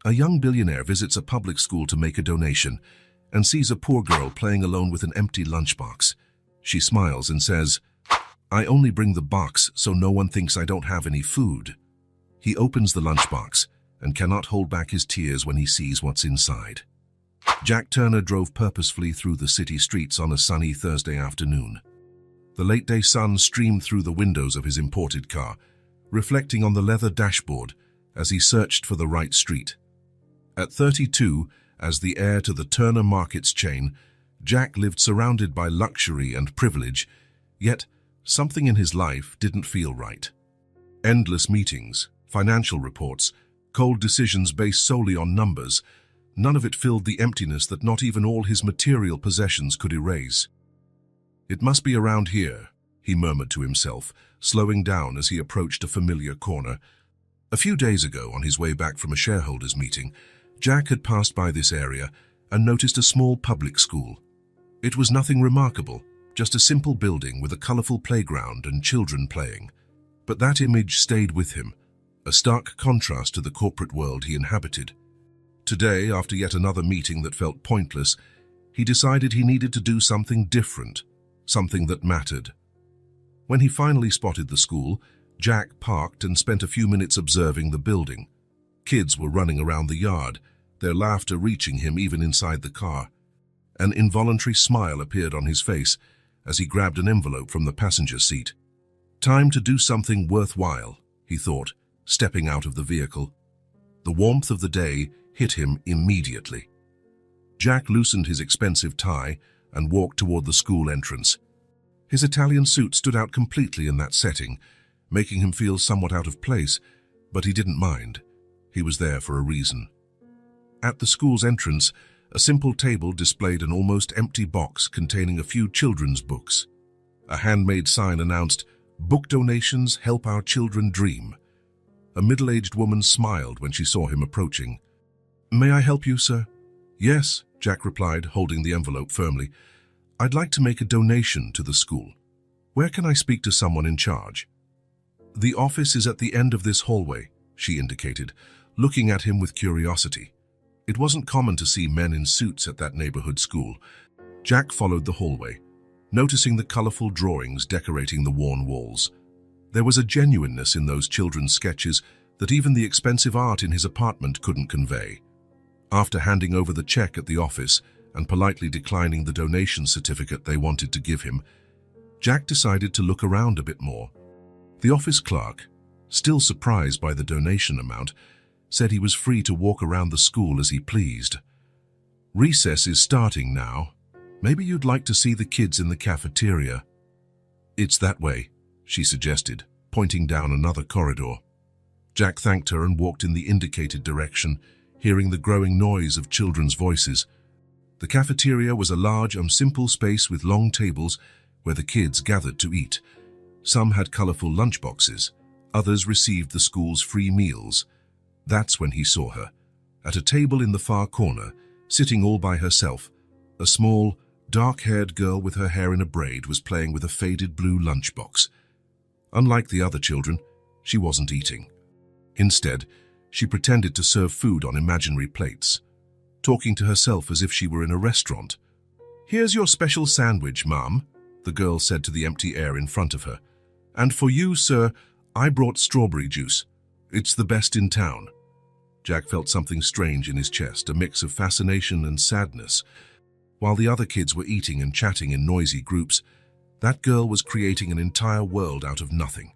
A young billionaire visits a public school to make a donation and sees a poor girl playing alone with an empty lunchbox. She smiles and says, "I only bring the box so no one thinks I don't have any food." He opens the lunchbox and cannot hold back his tears when he sees what's inside. Jack Turner drove purposefully through the city streets on a sunny Thursday afternoon. The late-day sun streamed through the windows of his imported car, reflecting on the leather dashboard as he searched for the right street. At 32, as the heir to the Turner Markets chain, Jack lived surrounded by luxury and privilege, yet something in his life didn't feel right. Endless meetings, financial reports, cold decisions based solely on numbers, none of it filled the emptiness that not even all his material possessions could erase. "It must be around here," he murmured to himself, slowing down as he approached a familiar corner. A few days ago, on his way back from a shareholders' meeting, Jack had passed by this area and noticed a small public school. It was nothing remarkable, just a simple building with a colorful playground and children playing. But that image stayed with him, a stark contrast to the corporate world he inhabited. Today, after yet another meeting that felt pointless, he decided he needed to do something different, something that mattered. When he finally spotted the school, Jack parked and spent a few minutes observing the building. Kids were running around the yard, their laughter reaching him even inside the car. An involuntary smile appeared on his face as he grabbed an envelope from the passenger seat. Time to do something worthwhile, he thought, stepping out of the vehicle. The warmth of the day hit him immediately. Jack loosened his expensive tie and walked toward the school entrance. His Italian suit stood out completely in that setting, making him feel somewhat out of place, but he didn't mind. He was there for a reason. At the school's entrance, a simple table displayed an almost empty box containing a few children's books. A handmade sign announced, "Book donations help our children dream." A middle-aged woman smiled when she saw him approaching. "May I help you, sir?" "Yes," Jack replied, holding the envelope firmly. "I'd like to make a donation to the school. Where can I speak to someone in charge?" "The office is at the end of this hallway," she indicated, looking at him with curiosity. It wasn't common to see men in suits at that neighborhood school. Jack followed the hallway, noticing the colorful drawings decorating the worn walls. There was a genuineness in those children's sketches that even the expensive art in his apartment couldn't convey. After handing over the check at the office and politely declining the donation certificate they wanted to give him, Jack decided to look around a bit more. The office clerk, still surprised by the donation amount, said he was free to walk around the school as he pleased. "Recess is starting now. Maybe you'd like to see the kids in the cafeteria." "It's that way," she suggested, pointing down another corridor. Jack thanked her and walked in the indicated direction, hearing the growing noise of children's voices. The cafeteria was a large and simple space with long tables where the kids gathered to eat. Some had colorful lunchboxes, others received the school's free meals. That's when he saw her. At a table in the far corner, sitting all by herself, a small, dark-haired girl with her hair in a braid was playing with a faded blue lunchbox. Unlike the other children, she wasn't eating. Instead, she pretended to serve food on imaginary plates, talking to herself as if she were in a restaurant. "Here's your special sandwich, Mom," the girl said to the empty air in front of her. "And for you, sir, I brought strawberry juice. It's the best in town." Jack felt something strange in his chest, a mix of fascination and sadness. While the other kids were eating and chatting in noisy groups, that girl was creating an entire world out of nothing.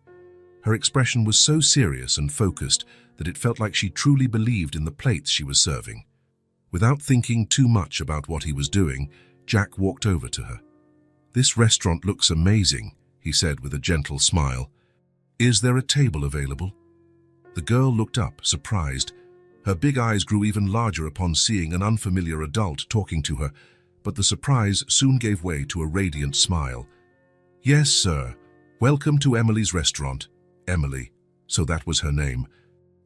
Her expression was so serious and focused that it felt like she truly believed in the plates she was serving. Without thinking too much about what he was doing, Jack walked over to her. "This restaurant looks amazing," he said with a gentle smile. "Is there a table available?" The girl looked up, surprised. Her big eyes grew even larger upon seeing an unfamiliar adult talking to her, but the surprise soon gave way to a radiant smile. "Yes, sir. Welcome to Emily's restaurant." Emily, so that was her name.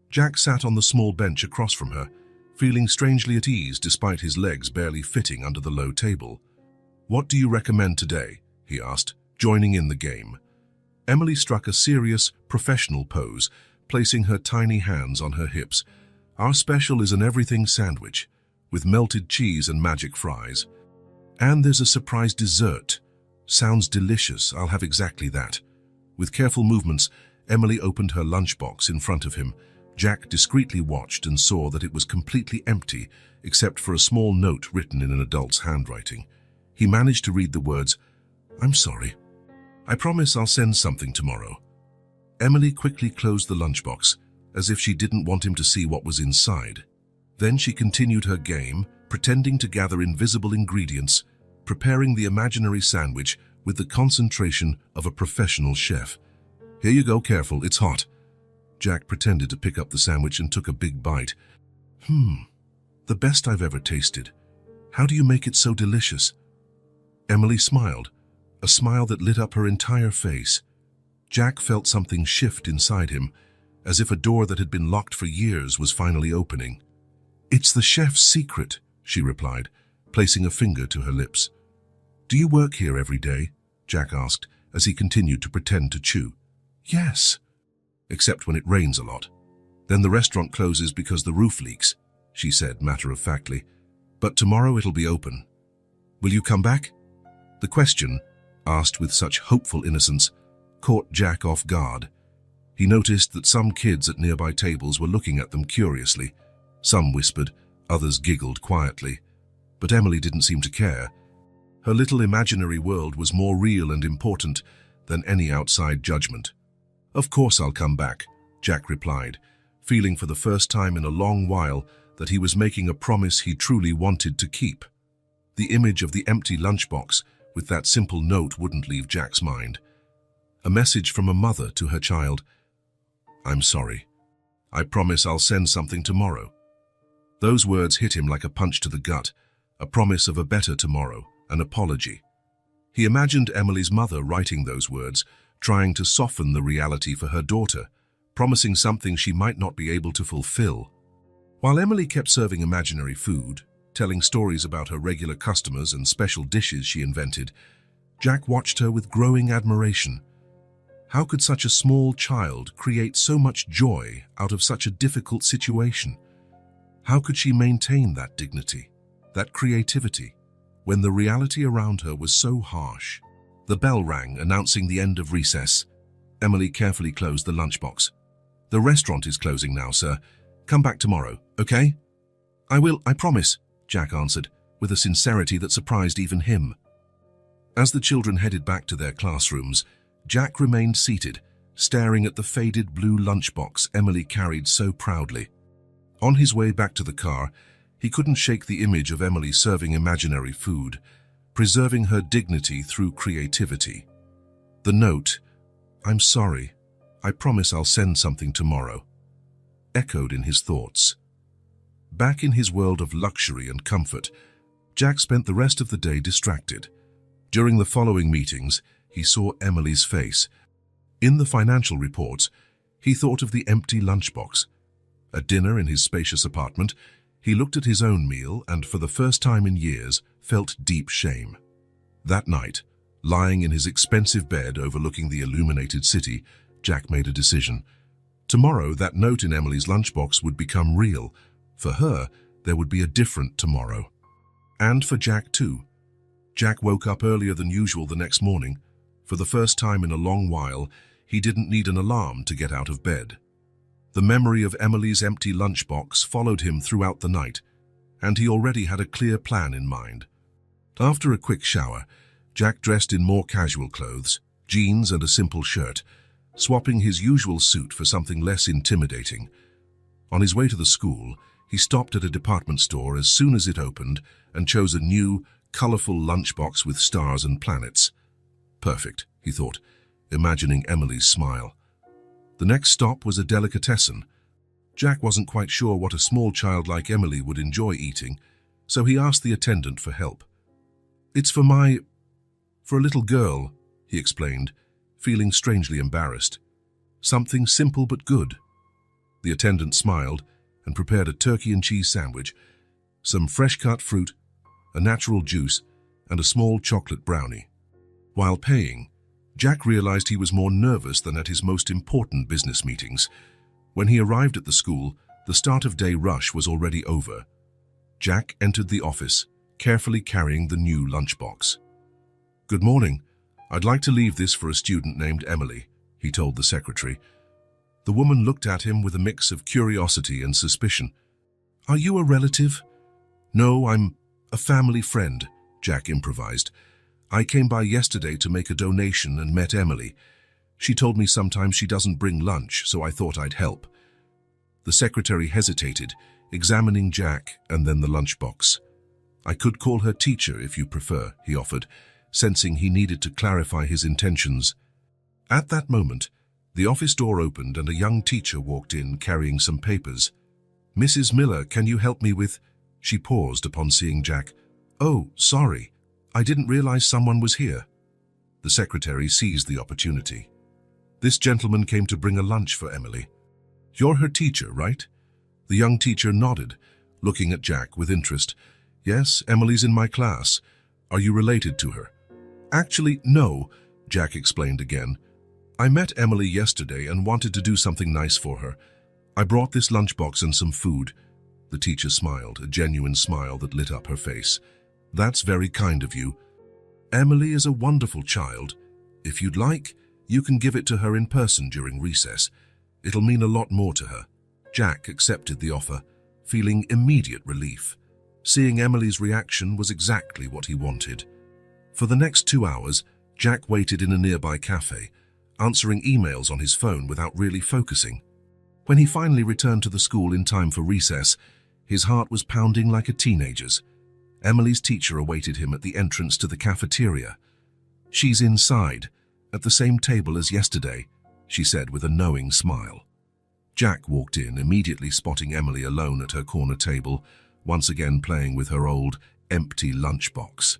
Jack sat on the small bench across from her, feeling strangely at ease despite his legs barely fitting under the low table. "What do you recommend today?" he asked, joining in the game. Emily struck a serious, professional pose, placing her tiny hands on her hips. Our special is an everything sandwich with melted cheese and magic fries. And there's a surprise dessert. Sounds delicious, I'll have exactly that. With careful movements, Emily opened her lunchbox in front of him. Jack discreetly watched and saw that it was completely empty, except for a small note written in an adult's handwriting. He managed to read the words, "I'm sorry. I promise I'll send something tomorrow." Emily quickly closed the lunchbox, as if she didn't want him to see what was inside. Then she continued her game, pretending to gather invisible ingredients, preparing the imaginary sandwich with the concentration of a professional chef. "Here you go, careful, it's hot." Jack pretended to pick up the sandwich and took a big bite. The best I've ever tasted. How do you make it so delicious?" Emily smiled, a smile that lit up her entire face. Jack felt something shift inside him, as if a door that had been locked for years was finally opening. "It's the chef's secret," she replied, placing a finger to her lips. "Do you work here every day?" Jack asked, as he continued to pretend to chew. "Yes, except when it rains a lot. Then the restaurant closes because the roof leaks," she said matter-of-factly. "But tomorrow it'll be open. Will you come back?" The question, asked with such hopeful innocence, caught Jack off guard. He noticed that some kids at nearby tables were looking at them curiously. Some whispered, others giggled quietly. But Emily didn't seem to care. Her little imaginary world was more real and important than any outside judgment. "Of course I'll come back," Jack replied, feeling for the first time in a long while that he was making a promise he truly wanted to keep. The image of the empty lunchbox with that simple note wouldn't leave Jack's mind. A message from a mother to her child. "I'm sorry. I promise I'll send something tomorrow." Those words hit him like a punch to the gut, a promise of a better tomorrow, an apology. He imagined Emily's mother writing those words, trying to soften the reality for her daughter, promising something she might not be able to fulfill. While Emily kept serving imaginary food, telling stories about her regular customers and special dishes she invented, Jack watched her with growing admiration. How could such a small child create so much joy out of such a difficult situation? How could she maintain that dignity, that creativity, when the reality around her was so harsh? The bell rang, announcing the end of recess. Emily carefully closed the lunchbox. "The restaurant is closing now, sir. Come back tomorrow, okay?" "I will, I promise," Jack answered, with a sincerity that surprised even him. As the children headed back to their classrooms, Jack remained seated, staring at the faded blue lunchbox Emily carried so proudly. On his way back to the car, he couldn't shake the image of Emily serving imaginary food, preserving her dignity through creativity. The note, "I'm sorry, I promise I'll send something tomorrow," echoed in his thoughts. Back in his world of luxury and comfort, Jack spent the rest of the day distracted. During the following meetings, he saw Emily's face. In the financial reports, he thought of the empty lunchbox. At dinner in his spacious apartment, he looked at his own meal and, for the first time in years, felt deep shame. That night, lying in his expensive bed overlooking the illuminated city, Jack made a decision. Tomorrow, that note in Emily's lunchbox would become real. For her, there would be a different tomorrow. And for Jack too. Jack woke up earlier than usual the next morning. For the first time in a long while, he didn't need an alarm to get out of bed. The memory of Emily's empty lunchbox followed him throughout the night, and he already had a clear plan in mind. After a quick shower, Jack dressed in more casual clothes, jeans and a simple shirt, swapping his usual suit for something less intimidating. On his way to the school, he stopped at a department store as soon as it opened and chose a new, colorful lunchbox with stars and planets. Perfect, he thought, imagining Emily's smile. The next stop was a delicatessen. Jack wasn't quite sure what a small child like Emily would enjoy eating, so he asked the attendant for help. "It's for a little girl," he explained, feeling strangely embarrassed. "Something simple but good." The attendant smiled and prepared a turkey and cheese sandwich, some fresh-cut fruit, a natural juice, and a small chocolate brownie. While paying, Jack realized he was more nervous than at his most important business meetings. When he arrived at the school, The start-of-day rush was already over. Jack entered the office, carefully carrying the new lunchbox. "Good morning. I'd like to leave this for a student named Emily," he told the secretary. The woman looked at him with a mix of curiosity and suspicion. "Are you a relative?" "No, I'm a family friend," Jack improvised. "I came by yesterday to make a donation and met Emily. She told me sometimes she doesn't bring lunch, so I thought I'd help." The secretary hesitated, examining Jack and then the lunchbox. "I could call her teacher if you prefer," he offered, sensing he needed to clarify his intentions. At that moment, the office door opened and a young teacher walked in carrying some papers. "Mrs. Miller, can you help me with—" She paused upon seeing Jack. "Oh, sorry. I didn't realize someone was here." The secretary seized the opportunity. "This gentleman came to bring a lunch for Emily. You're her teacher, right?" The young teacher nodded, looking at Jack with interest. "Yes, Emily's in my class. Are you related to her?" "Actually, no," Jack explained again. "I met Emily yesterday and wanted to do something nice for her. I brought this lunchbox and some food." The teacher smiled, a genuine smile that lit up her face. "That's very kind of you. Emily is a wonderful child. If you'd like, you can give it to her in person during recess. It'll mean a lot more to her." Jack accepted the offer, feeling immediate relief. Seeing Emily's reaction was exactly what he wanted. For the next 2 hours, Jack waited in a nearby cafe, answering emails on his phone without really focusing. When he finally returned to the school in time for recess, his heart was pounding like a teenager's. Emily's teacher awaited him at the entrance to the cafeteria. "She's inside, at the same table as yesterday," she said with a knowing smile. Jack walked in, immediately spotting Emily alone at her corner table, once again playing with her old, empty lunchbox.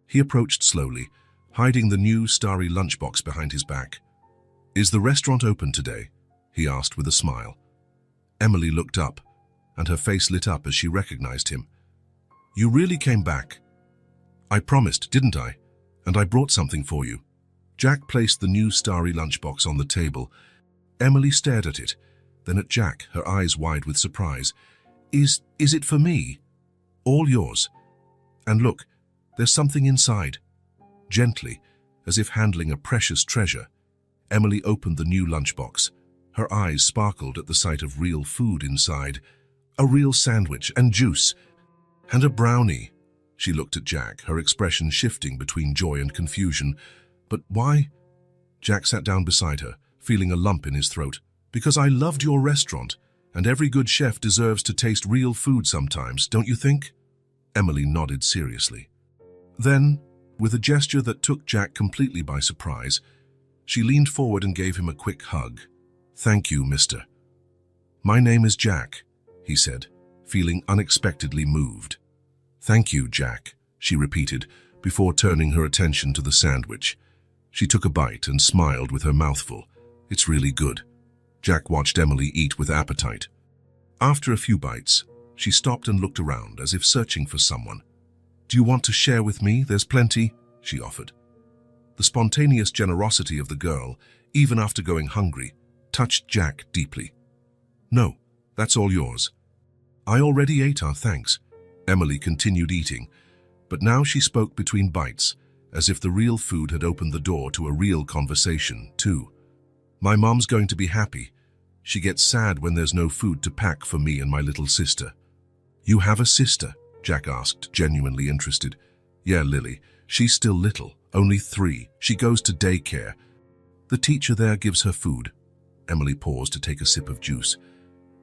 He approached slowly, hiding the new, starry lunchbox behind his back. "Is the restaurant open today?" he asked with a smile. Emily looked up, and her face lit up as she recognized him. "You really came back." "I promised, didn't I? And I brought something for you." Jack placed the new starry lunchbox on the table. Emily stared at it, then at Jack, her eyes wide with surprise. Is it for me?" "All yours. And look, there's something inside." Gently, as if handling a precious treasure, Emily opened the new lunchbox. Her eyes sparkled at the sight of real food inside. A real sandwich and juice. And a brownie. She looked at Jack, her expression shifting between joy and confusion. "But why?" Jack sat down beside her, feeling a lump in his throat. "Because I loved your restaurant, and every good chef deserves to taste real food sometimes, don't you think?" Emily nodded seriously. Then, with a gesture that took Jack completely by surprise, she leaned forward and gave him a quick hug. "Thank you, mister." "My name is Jack," he said, feeling unexpectedly moved. "Thank you, Jack," she repeated, before turning her attention to the sandwich. She took a bite and smiled with her mouth full. "It's really good." Jack watched Emily eat with appetite. After a few bites, she stopped and looked around as if searching for someone. "Do you want to share with me? There's plenty," she offered. The spontaneous generosity of the girl, even after going hungry, touched Jack deeply. "No, that's all yours." "I already ate our thanks." Emily continued eating, but now she spoke between bites, as if the real food had opened the door to a real conversation, too. "My mom's going to be happy. She gets sad when there's no food to pack for me and my little sister." "You have a sister?" Jack asked, genuinely interested. "Yeah, Lily. She's still little, only 3. She goes to daycare. The teacher there gives her food." Emily paused to take a sip of juice.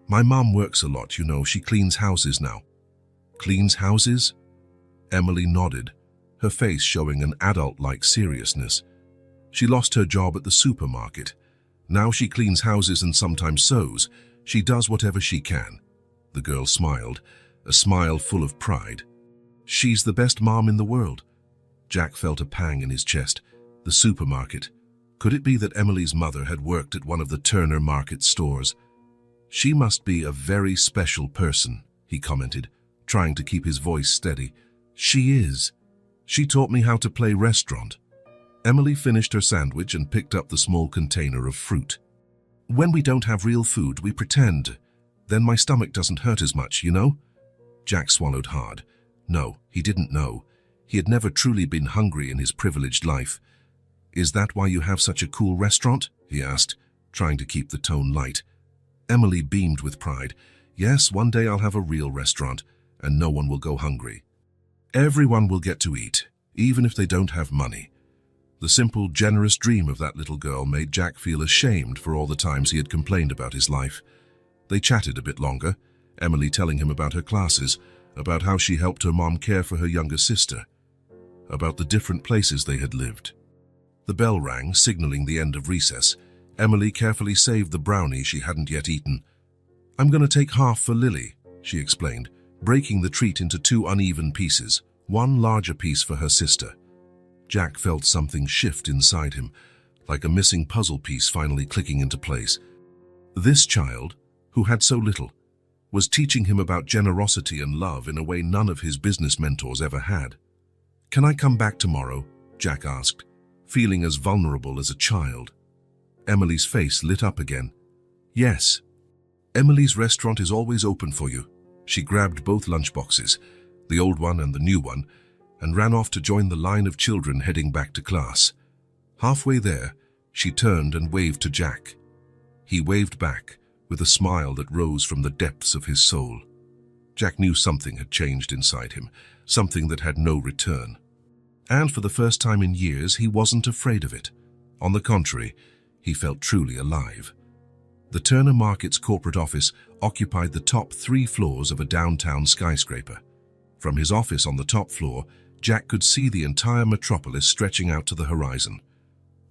"My mom works a lot, you know. She cleans houses now." "Cleans houses?" Emily nodded, her face showing an adult-like seriousness. "She lost her job at the supermarket. Now she cleans houses and sometimes sews. She does whatever she can." The girl smiled, a smile full of pride. "She's the best mom in the world." Jack felt a pang in his chest. The supermarket. Could it be that Emily's mother had worked at one of the Turner Market stores? "She must be a very special person," he commented, trying to keep his voice steady. "She is. She taught me how to play restaurant." Emily finished her sandwich and picked up the small container of fruit. "When we don't have real food, we pretend. Then my stomach doesn't hurt as much, you know? Jack swallowed hard. No, he didn't know. He had never truly been hungry in his privileged life. Is that why you have such a cool restaurant? He asked, trying to keep the tone light. Emily beamed with pride. Yes, one day I'll have a real restaurant, and no one will go hungry. Everyone will get to eat, even if they don't have money. The simple, generous dream of that little girl made Jack feel ashamed for all the times he had complained about his life. They chatted a bit longer, Emily telling him about her classes, about how she helped her mom care for her younger sister, about the different places they had lived. The bell rang, signaling the end of recess. Emily carefully saved the brownie she hadn't yet eaten. I'm going to take half for Lily, she explained, breaking the treat into 2 uneven pieces, one larger piece for her sister. Jack felt something shift inside him, like a missing puzzle piece finally clicking into place. This child, who had so little, was teaching him about generosity and love in a way none of his business mentors ever had. Can I come back tomorrow? Jack asked, feeling as vulnerable as a child. Emily's face lit up again. Yes. Emily's restaurant is always open for you. She grabbed both lunchboxes, the old one and the new one, and ran off to join the line of children heading back to class. Halfway there, she turned and waved to Jack. He waved back, with a smile that rose from the depths of his soul. Jack knew something had changed inside him, something that had no return. And for the first time in years, he wasn't afraid of it. On the contrary, he felt truly alive. The Turner Market's corporate office occupied the top 3 floors of a downtown skyscraper. From his office on the top floor, Jack could see the entire metropolis stretching out to the horizon.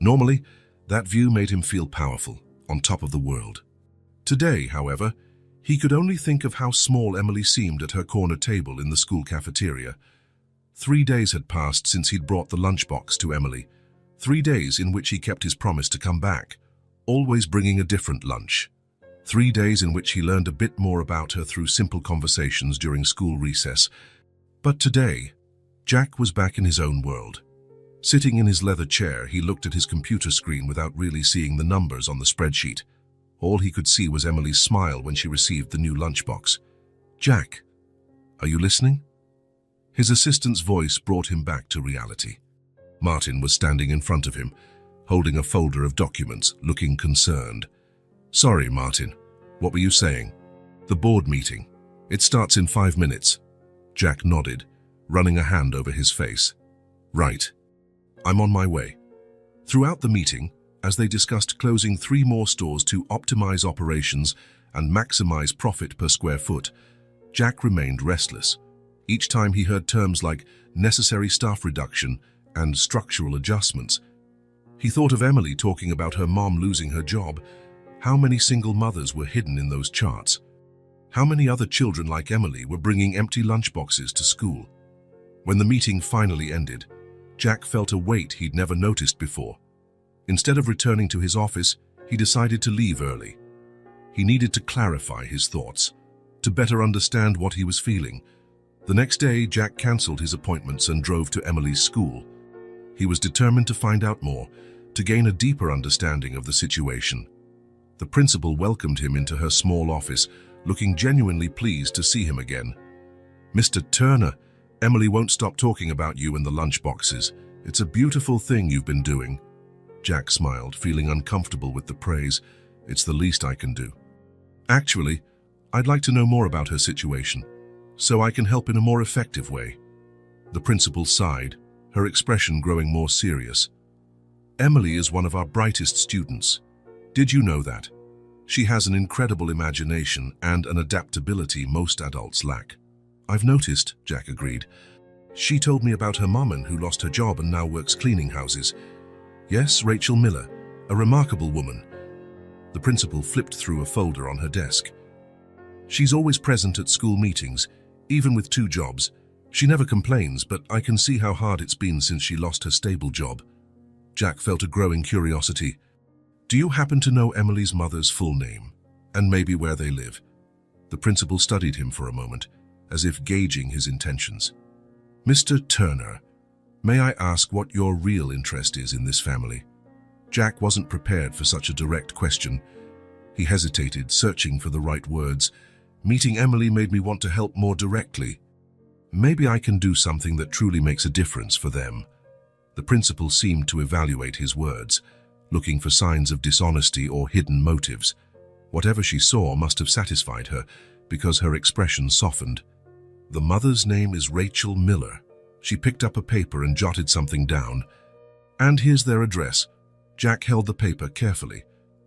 Normally, that view made him feel powerful, on top of the world. Today, however, he could only think of how small Emily seemed at her corner table in the school cafeteria. 3 days had passed since he'd brought the lunchbox to Emily. 3 days in which he kept his promise to come back, always bringing a different lunch. 3 days in which he learned a bit more about her through simple conversations during school recess. But today, Jack was back in his own world. Sitting in his leather chair, he looked at his computer screen without really seeing the numbers on the spreadsheet. All he could see was Emily's smile when she received the new lunchbox. Jack, are you listening? His assistant's voice brought him back to reality. Martin was standing in front of him, holding a folder of documents, looking concerned. Sorry, Martin. What were you saying? The board meeting. It starts in 5 minutes. Jack nodded, running a hand over his face. Right. I'm on my way. Throughout the meeting, as they discussed closing 3 more stores to optimize operations and maximize profit per square foot, Jack remained restless. Each time he heard terms like necessary staff reduction and structural adjustments, he thought of Emily talking about her mom losing her job. How many single mothers were hidden in those charts? How many other children like Emily were bringing empty lunchboxes to school? When the meeting finally ended, Jack felt a weight he'd never noticed before. Instead of returning to his office, he decided to leave early. He needed to clarify his thoughts, to better understand what he was feeling. The next day, Jack cancelled his appointments and drove to Emily's school. He was determined to find out more, to gain a deeper understanding of the situation. The principal welcomed him into her small office, looking genuinely pleased to see him again. Mr. Turner, Emily won't stop talking about you and the lunchboxes. It's a beautiful thing you've been doing. Jack smiled, feeling uncomfortable with the praise. It's the least I can do. Actually, I'd like to know more about her situation, so I can help in a more effective way. The principal sighed, her expression growing more serious. Emily is one of our brightest students. Did you know that? She has an incredible imagination and an adaptability most adults lack. I've noticed, Jack agreed. She told me about her mom who lost her job and now works cleaning houses. Yes, Rachel Miller, a remarkable woman. The principal flipped through a folder on her desk. She's always present at school meetings, even with 2 jobs. She never complains, but I can see how hard it's been since she lost her stable job. Jack felt a growing curiosity. Do you happen to know Emily's mother's full name, and maybe where they live? The principal studied him for a moment, as if gauging his intentions. Mr. Turner, may I ask what your real interest is in this family? Jack wasn't prepared for such a direct question. He hesitated, searching for the right words. Meeting Emily made me want to help more directly. Maybe I can do something that truly makes a difference for them." The principal seemed to evaluate his words, looking for signs of dishonesty or hidden motives. Whatever she saw must have satisfied her, because her expression softened. "The mother's name is Rachel Miller." She picked up a paper and jotted something down. "And here's their address." Jack held the paper carefully.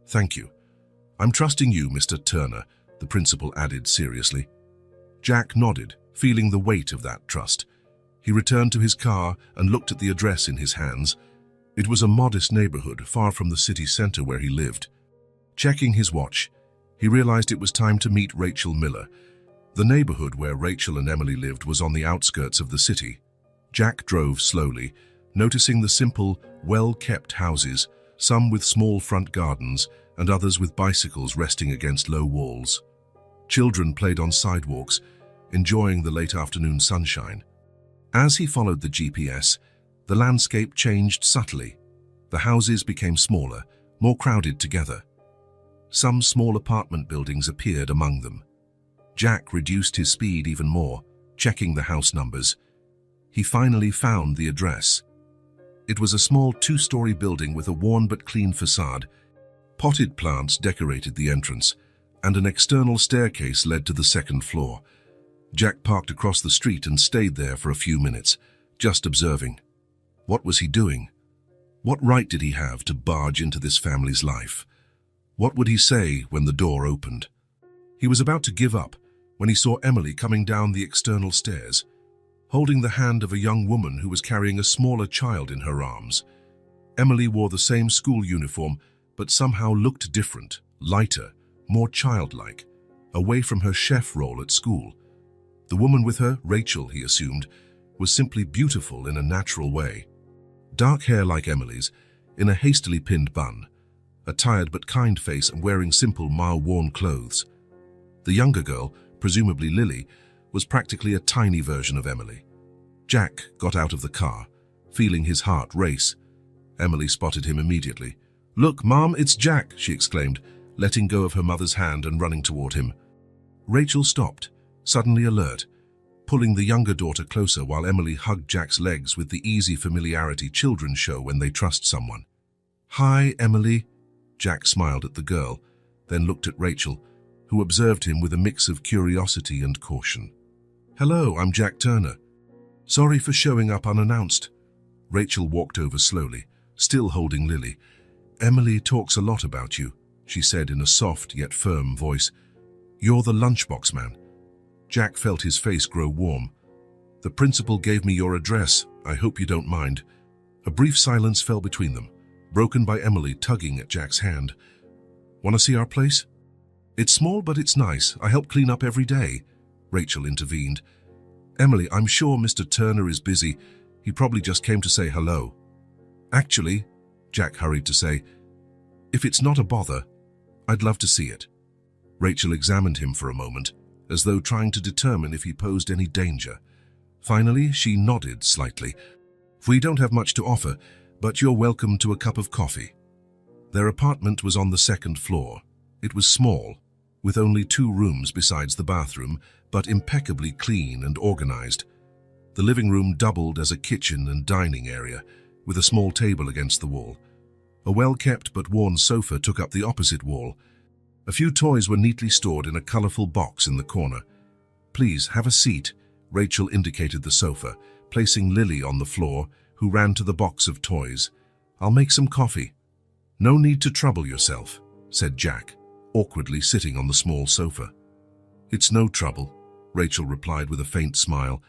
"Thank you. I'm trusting you, Mr. Turner," the principal added seriously. Jack nodded, feeling the weight of that trust. He returned to his car and looked at the address in his hands. It was a modest neighborhood, far from the city center where he lived. Checking his watch, he realized it was time to meet Rachel Miller. The neighborhood where Rachel and Emily lived was on the outskirts of the city. Jack drove slowly, noticing the simple, well-kept houses, some with small front gardens and others with bicycles resting against low walls. Children played on sidewalks, enjoying the late afternoon sunshine. As he followed the GPS, the landscape changed subtly. The houses became smaller, more crowded together. Some small apartment buildings appeared among them. Jack reduced his speed even more, checking the house numbers. He finally found the address. It was a small two-story building with a worn but clean facade. Potted plants decorated the entrance, and an external staircase led to the second floor. Jack parked across the street and stayed there for a few minutes, just observing. What was he doing? What right did he have to barge into this family's life? What would he say when the door opened? He was about to give up when he saw Emily coming down the external stairs, holding the hand of a young woman who was carrying a smaller child in her arms. Emily wore the same school uniform, but somehow looked different, lighter, more childlike, away from her chef role at school. The woman with her, Rachel, he assumed, was simply beautiful in a natural way. Dark hair like Emily's, in a hastily pinned bun, a tired but kind face and wearing simple, mile-worn clothes. The younger girl, presumably Lily, was practically a tiny version of Emily. Jack got out of the car, feeling his heart race. Emily spotted him immediately. "Look, Mom, it's Jack," she exclaimed, letting go of her mother's hand and running toward him. Rachel stopped, suddenly alert, pulling the younger daughter closer while Emily hugged Jack's legs with the easy familiarity children show when they trust someone. "Hi, Emily." Jack smiled at the girl, then looked at Rachel, who observed him with a mix of curiosity and caution. "Hello, I'm Jack Turner. Sorry for showing up unannounced." Rachel walked over slowly, still holding Lily. "Emily talks a lot about you," she said in a soft yet firm voice. "You're the Lunchbox man." Jack felt his face grow warm. "The principal gave me your address. I hope you don't mind." A brief silence fell between them, broken by Emily tugging at Jack's hand. "Want to see our place?" "It's small, but it's nice. I help clean up every day," Rachel intervened. "Emily, I'm sure Mr. Turner is busy. He probably just came to say hello." "Actually," Jack hurried to say, "if it's not a bother, I'd love to see it." Rachel examined him for a moment, as though trying to determine if he posed any danger. Finally, she nodded slightly. "We don't have much to offer, but you're welcome to a cup of coffee." Their apartment was on the second floor. It was small, with only 2 rooms besides the bathroom, but impeccably clean and organized. The living room doubled as a kitchen and dining area, with a small table against the wall. A well-kept but worn sofa took up the opposite wall. A few toys were neatly stored in a colorful box in the corner. "Please, have a seat," Rachel indicated the sofa, placing Lily on the floor, who ran to the box of toys. "I'll make some coffee." "No need to trouble yourself," said Jack, awkwardly sitting on the small sofa. "It's no trouble," Rachel replied with a faint smile.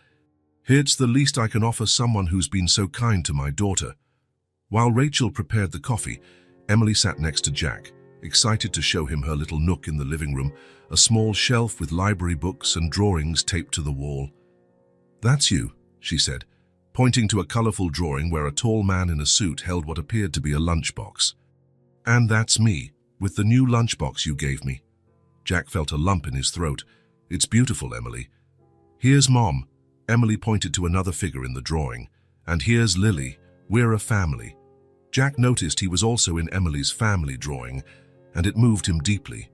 "It's the least I can offer someone who's been so kind to my daughter." While Rachel prepared the coffee, Emily sat next to Jack, excited to show him her little nook in the living room, a small shelf with library books and drawings taped to the wall. "That's you," she said, pointing to a colorful drawing where a tall man in a suit held what appeared to be a lunchbox. "And that's me, with the new lunchbox you gave me." Jack felt a lump in his throat. "It's beautiful, Emily." "Here's Mom." Emily pointed to another figure in the drawing. "And here's Lily. We're a family." Jack noticed he was also in Emily's family drawing, and it moved him deeply.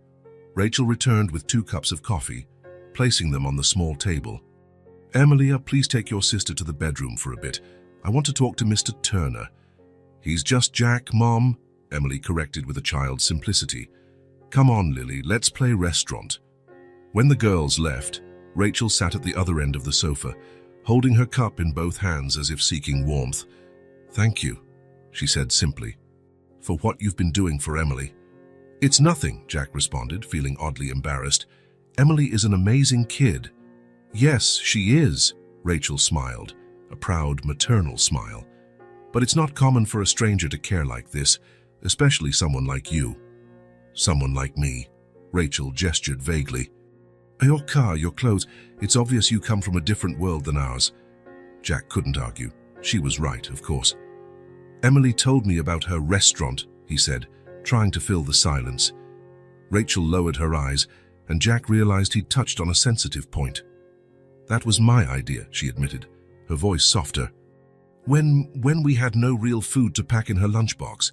Rachel returned with 2 cups of coffee, placing them on the small table. "Emilia, please take your sister to the bedroom for a bit. I want to talk to Mr. Turner." "He's just Jack, Mom," Emily corrected with a child's simplicity. "Come on, Lily, let's play restaurant." When the girls left, Rachel sat at the other end of the sofa, holding her cup in both hands as if seeking warmth. "Thank you," she said simply, "for what you've been doing for Emily." "It's nothing," Jack responded, feeling oddly embarrassed. "Emily is an amazing kid." "Yes, she is," Rachel smiled, a proud maternal smile. "But it's not common for a stranger to care like this, especially someone like you." "Someone like me," Rachel gestured vaguely. "Your car, your clothes, it's obvious you come from a different world than ours." Jack couldn't argue. She was right, of course. "Emily told me about her restaurant," he said, trying to fill the silence. Rachel lowered her eyes, and Jack realized he'd touched on a sensitive point. "That was my idea," she admitted, her voice softer. When we had no real food to pack in her lunchbox,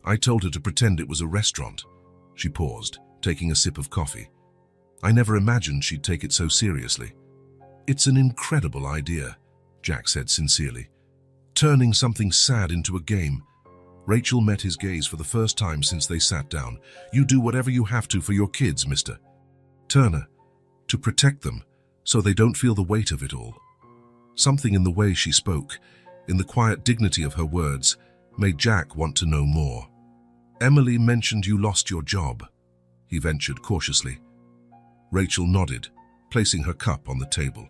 I told her to pretend it was a restaurant." She paused, taking a sip of coffee. "I never imagined she'd take it so seriously." "It's an incredible idea," Jack said sincerely. "Turning something sad into a game." Rachel met his gaze for the first time since they sat down. "You do whatever you have to for your kids, Mr. Turner, to protect them so they don't feel the weight of it all." Something in the way she spoke, in the quiet dignity of her words, made Jack want to know more. "Emily mentioned you lost your job," he ventured cautiously. Rachel nodded, placing her cup on the table.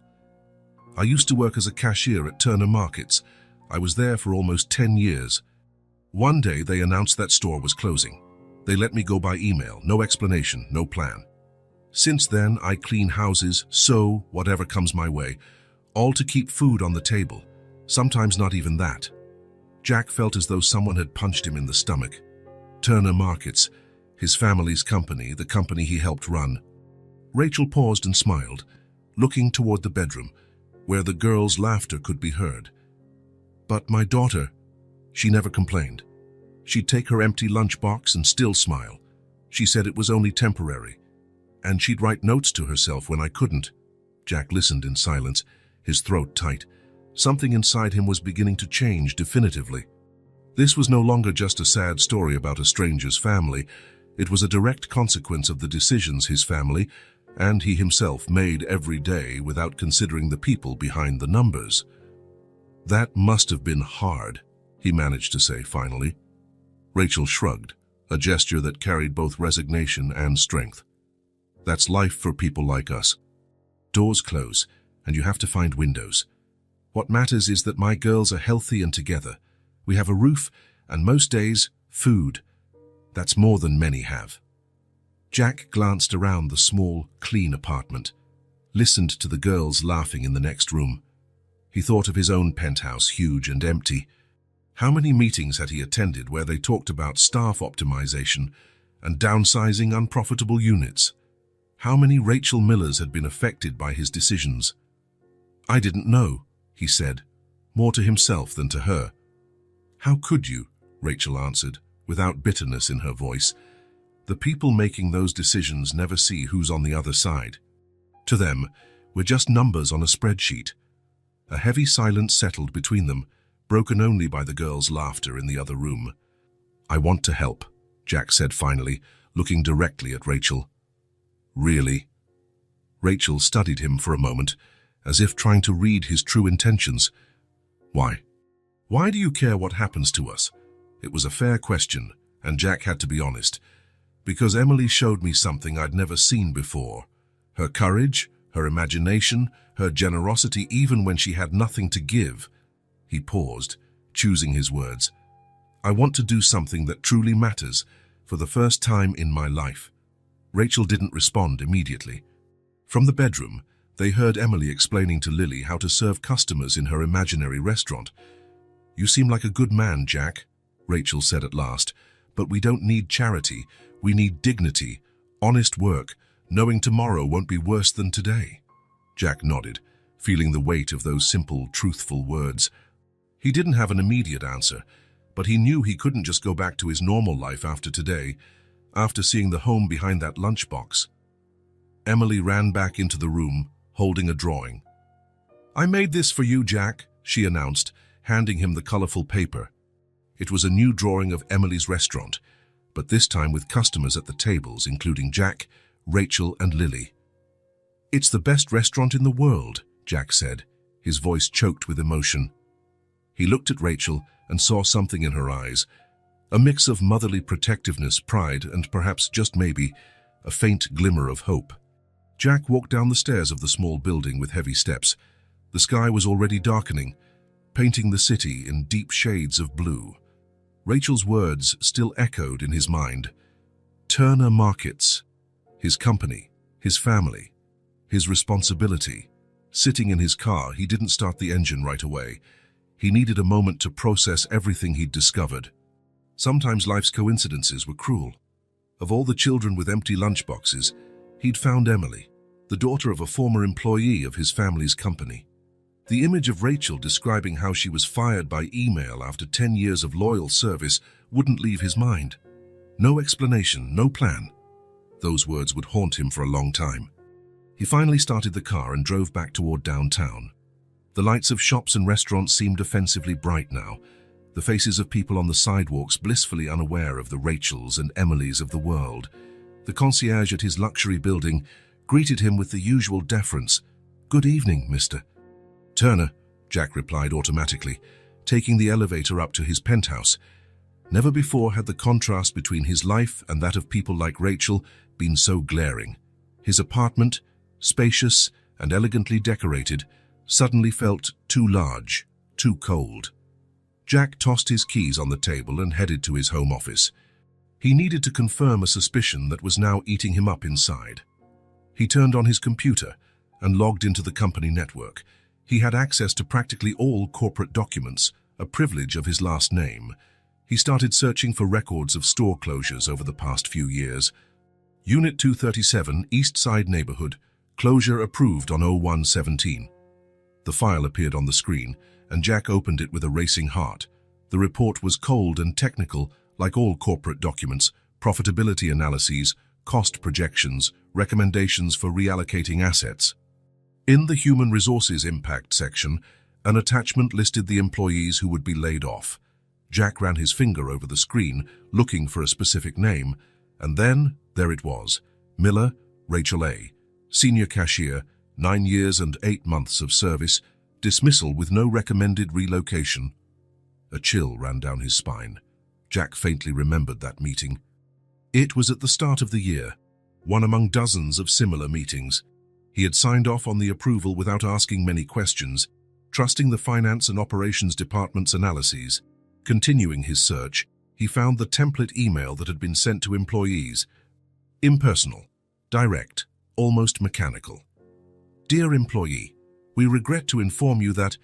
"I used to work as a cashier at Turner Markets. I was there for almost 10 years. One day they announced that store was closing. They let me go by email, no explanation, no plan. Since then, I clean houses, sew, whatever comes my way, all to keep food on the table, sometimes not even that." Jack felt as though someone had punched him in the stomach. Turner Markets, his family's company, the company he helped run. Rachel paused and smiled, looking toward the bedroom, where the girls' laughter could be heard. "But my daughter," she never complained. She'd take her empty lunchbox and still smile. She said it was only temporary. And she'd write notes to herself when I couldn't. Jack listened in silence, his throat tight. Something inside him was beginning to change definitively. This was no longer just a sad story about a stranger's family. It was a direct consequence of the decisions his family, and he himself, made every day without considering the people behind the numbers. "That must have been hard," he managed to say finally. Rachel shrugged, a gesture that carried both resignation and strength. "That's life for people like us. Doors close, and you have to find windows. What matters is that my girls are healthy and together. We have a roof, and most days, food. That's more than many have." Jack glanced around the small, clean apartment, listened to the girls laughing in the next room. He thought of his own penthouse, huge and empty. How many meetings had he attended where they talked about staff optimization and downsizing unprofitable units? How many Rachel Millers had been affected by his decisions? "I didn't know," he said, more to himself than to her. "How could you?" Rachel answered, without bitterness in her voice. "The people making those decisions never see who's on the other side. To them, we're just numbers on a spreadsheet." A heavy silence settled between them, broken only by the girls' laughter in the other room. "I want to help," Jack said finally, looking directly at Rachel. "Really?" Rachel studied him for a moment, as if trying to read his true intentions. "Why? Why do you care what happens to us?" It was a fair question, and Jack had to be honest. "Because Emily showed me something I'd never seen before. Her courage, her imagination, her generosity even when she had nothing to give." He paused, choosing his words. "I want to do something that truly matters, for the first time in my life." Rachel didn't respond immediately. From the bedroom, they heard Emily explaining to Lily how to serve customers in her imaginary restaurant. "You seem like a good man, Jack," Rachel said at last, "but we don't need charity. We need dignity, honest work, knowing tomorrow won't be worse than today." Jack nodded, feeling the weight of those simple, truthful words. He didn't have an immediate answer, but he knew he couldn't just go back to his normal life after today, after seeing the home behind that lunchbox. Emily ran back into the room, holding a drawing. "I made this for you, Jack," she announced, handing him the colorful paper. It was a new drawing of Emily's restaurant, but this time with customers at the tables, including Jack, Rachel, and Lily. "It's the best restaurant in the world," Jack said, his voice choked with emotion. He looked at Rachel and saw something in her eyes, a mix of motherly protectiveness, pride, and perhaps, just maybe, a faint glimmer of hope. Jack walked down the stairs of the small building with heavy steps. The sky was already darkening, painting the city in deep shades of blue. Rachel's words still echoed in his mind. Turner Markets, his company, his family, his responsibility. Sitting in his car, he didn't start the engine right away. He needed a moment to process everything he'd discovered. Sometimes life's coincidences were cruel. Of all the children with empty lunchboxes, he'd found Emily, the daughter of a former employee of his family's company. The image of Rachel describing how she was fired by email after 10 years of loyal service wouldn't leave his mind. No explanation, no plan. Those words would haunt him for a long time. He finally started the car and drove back toward downtown. The lights of shops and restaurants seemed offensively bright now, the faces of people on the sidewalks blissfully unaware of the Rachels and Emilys of the world. The concierge at his luxury building greeted him with the usual deference. "Good evening, Mr. Turner," Jack replied automatically, taking the elevator up to his penthouse. Never before had the contrast between his life and that of people like Rachel been so glaring. His apartment, spacious and elegantly decorated, suddenly felt too large, too cold. Jack tossed his keys on the table and headed to his home office. He needed to confirm a suspicion that was now eating him up inside. He turned on his computer and logged into the company network. He had access to practically all corporate documents, a privilege of his last name. He started searching for records of store closures over the past few years. Unit 237, East Side Neighborhood, closure approved on 01/17. The file appeared on the screen, and Jack opened it with a racing heart. The report was cold and technical, like all corporate documents: profitability analyses, cost projections, recommendations for reallocating assets. In the Human Resources Impact section, an attachment listed the employees who would be laid off. Jack ran his finger over the screen, looking for a specific name, and then there it was: Miller, Rachel A., senior cashier, 9 years and 8 months of service, dismissal with no recommended relocation. A chill ran down his spine. Jack faintly remembered that meeting. It was at the start of the year, one among dozens of similar meetings. He had signed off on the approval without asking many questions, trusting the finance and operations department's analyses. Continuing his search, he found the template email that had been sent to employees. Impersonal, direct, almost mechanical. Dear employee, we regret to inform you that,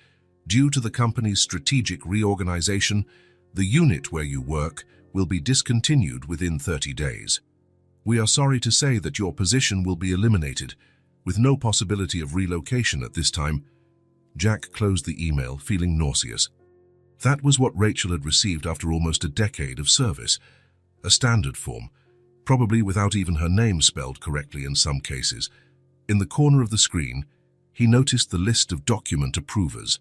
due to the company's strategic reorganization, the unit where you work will be discontinued within 30 days. We are sorry to say that your position will be eliminated, with no possibility of relocation at this time. Jack closed the email, feeling nauseous. That was what Rachel had received after almost a decade of service. A standard form, probably without even her name spelled correctly in some cases. In the corner of the screen, he noticed the list of document approvers.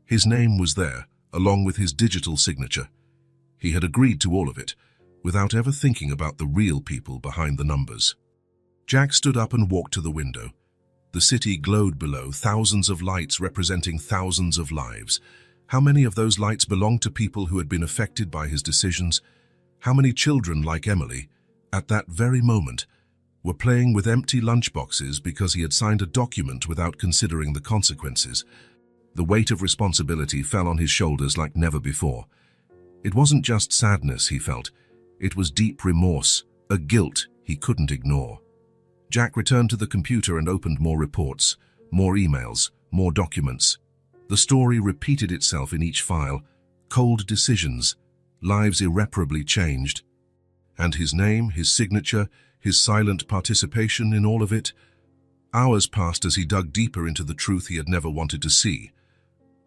His name was there, along with his digital signature. He had agreed to all of it, without ever thinking about the real people behind the numbers. Jack stood up and walked to the window. The city glowed below, thousands of lights representing thousands of lives. How many of those lights belonged to people who had been affected by his decisions? How many children like Emily, at that very moment, were playing with empty lunchboxes because he had signed a document without considering the consequences? The weight of responsibility fell on his shoulders like never before. It wasn't just sadness he felt. It was deep remorse, a guilt he couldn't ignore. Jack returned to the computer and opened more reports, more emails, more documents. The story repeated itself in each file. Cold decisions, lives irreparably changed. And his name, his signature, his silent participation in all of it. Hours passed as he dug deeper into the truth he had never wanted to see.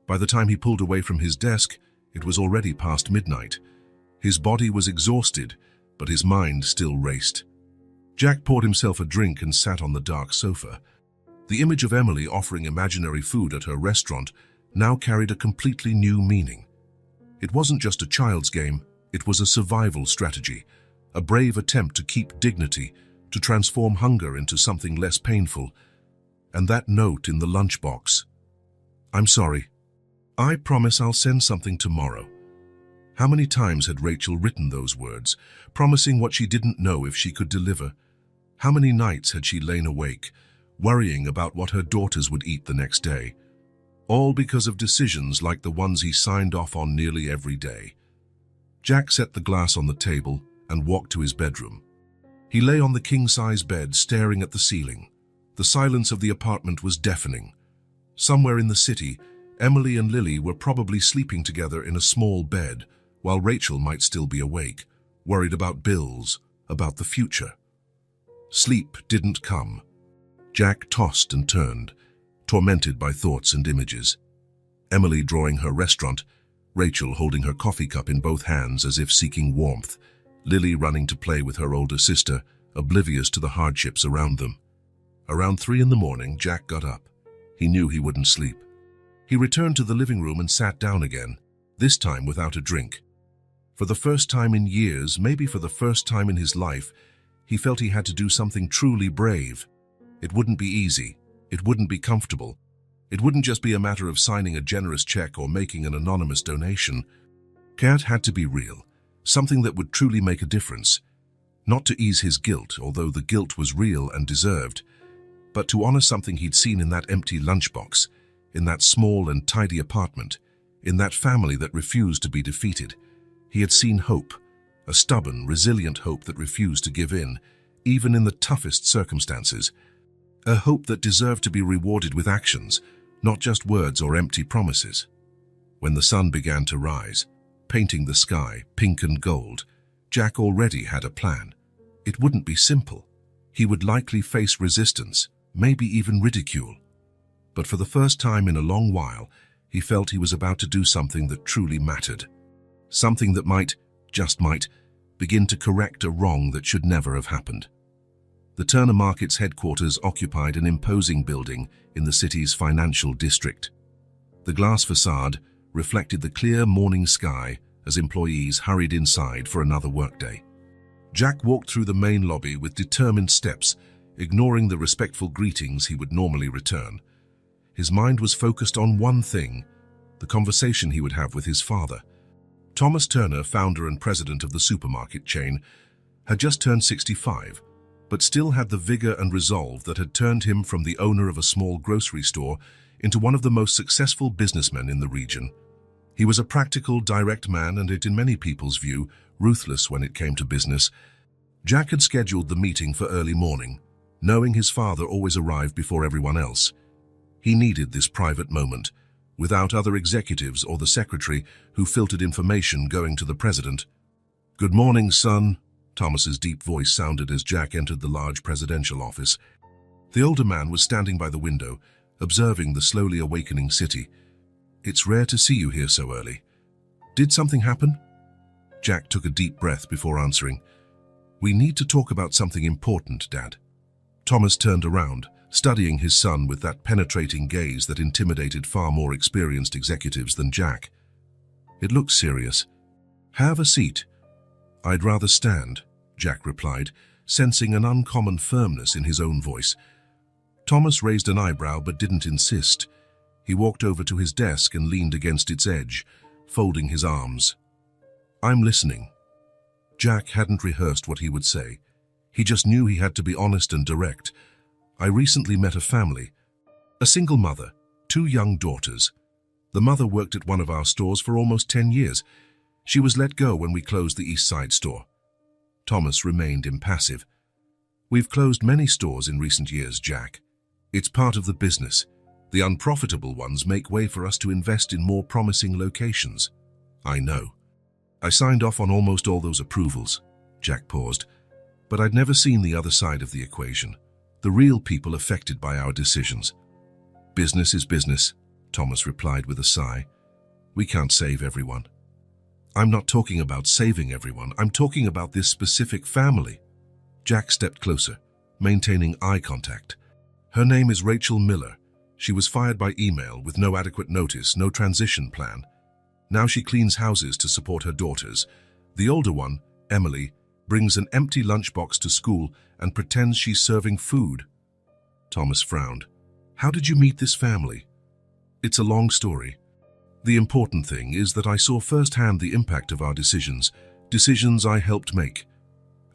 By the time he pulled away from his desk, it was already past midnight. His body was exhausted, but his mind still raced. Jack poured himself a drink and sat on the dark sofa. The image of Emily offering imaginary food at her restaurant now carried a completely new meaning. It wasn't just a child's game, it was a survival strategy, a brave attempt to keep dignity, to transform hunger into something less painful. And that note in the lunchbox. "I'm sorry. I promise I'll send something tomorrow." How many times had Rachel written those words, promising what she didn't know if she could deliver? How many nights had she lain awake, worrying about what her daughters would eat the next day? All because of decisions like the ones he signed off on nearly every day. Jack set the glass on the table and walked to his bedroom. He lay on the king-size bed, staring at the ceiling. The silence of the apartment was deafening. Somewhere in the city, Emily and Lily were probably sleeping together in a small bed, while Rachel might still be awake, worried about bills, about the future. Sleep didn't come. Jack tossed and turned, tormented by thoughts and images. Emily drawing her restaurant, Rachel holding her coffee cup in both hands as if seeking warmth, Lily running to play with her older sister, oblivious to the hardships around them. Around 3 in the morning, Jack got up. He knew he wouldn't sleep. He returned to the living room and sat down again, this time without a drink. For the first time in years, maybe for the first time in his life, he felt he had to do something truly brave. It wouldn't be easy. It wouldn't be comfortable. It wouldn't just be a matter of signing a generous check or making an anonymous donation. It had to be real, something that would truly make a difference. Not to ease his guilt, although the guilt was real and deserved, but to honor something he'd seen in that empty lunchbox, in that small and tidy apartment, in that family that refused to be defeated. He had seen hope, a stubborn, resilient hope that refused to give in, even in the toughest circumstances. A hope that deserved to be rewarded with actions, not just words or empty promises. When the sun began to rise, painting the sky pink and gold, Jack already had a plan. It wouldn't be simple. He would likely face resistance, maybe even ridicule. But for the first time in a long while, he felt he was about to do something that truly mattered. Something that might, just might, begin to correct a wrong that should never have happened. The Turner Market's headquarters occupied an imposing building in the city's financial district. The glass facade reflected the clear morning sky as employees hurried inside for another workday. Jack walked through the main lobby with determined steps, ignoring the respectful greetings he would normally return. His mind was focused on one thing, the conversation he would have with his father. Thomas Turner, founder and president of the supermarket chain, had just turned 65, but still had the vigor and resolve that had turned him from the owner of a small grocery store into one of the most successful businessmen in the region. He was a practical, direct man and, in many people's view, ruthless when it came to business. Jack had scheduled the meeting for early morning, knowing his father always arrived before everyone else. He needed this private moment, without other executives or the secretary who filtered information going to the president. "Good morning, son," Thomas's deep voice sounded as Jack entered the large presidential office. The older man was standing by the window, observing the slowly awakening city. "It's rare to see you here so early. Did something happen?" Jack took a deep breath before answering. "We need to talk about something important, Dad." Thomas turned around, studying his son with that penetrating gaze that intimidated far more experienced executives than Jack. "It looks serious. Have a seat." "I'd rather stand," Jack replied, sensing an uncommon firmness in his own voice. Thomas raised an eyebrow but didn't insist. He walked over to his desk and leaned against its edge, folding his arms. "I'm listening." Jack hadn't rehearsed what he would say. He just knew he had to be honest and direct. "I recently met a family. A single mother, 2 young daughters. The mother worked at one of our stores for almost 10 years. She was let go when we closed the East Side store." Thomas remained impassive. "We've closed many stores in recent years, Jack. It's part of the business. The unprofitable ones make way for us to invest in more promising locations." "I know. I signed off on almost all those approvals." Jack paused. "But I'd never seen the other side of the equation. The real people affected by our decisions." "Business is business," Thomas replied with a sigh. "We can't save everyone." "I'm not talking about saving everyone. I'm talking about this specific family." Jack stepped closer, maintaining eye contact. Her name is Rachel Miller. She was fired by email with no adequate notice, no transition plan. Now she cleans houses to support her daughters. The older one, Emily, brings an empty lunchbox to school and pretends she's serving food. Thomas frowned. How did you meet this family? It's a long story. The important thing is that I saw firsthand the impact of our decisions I helped make.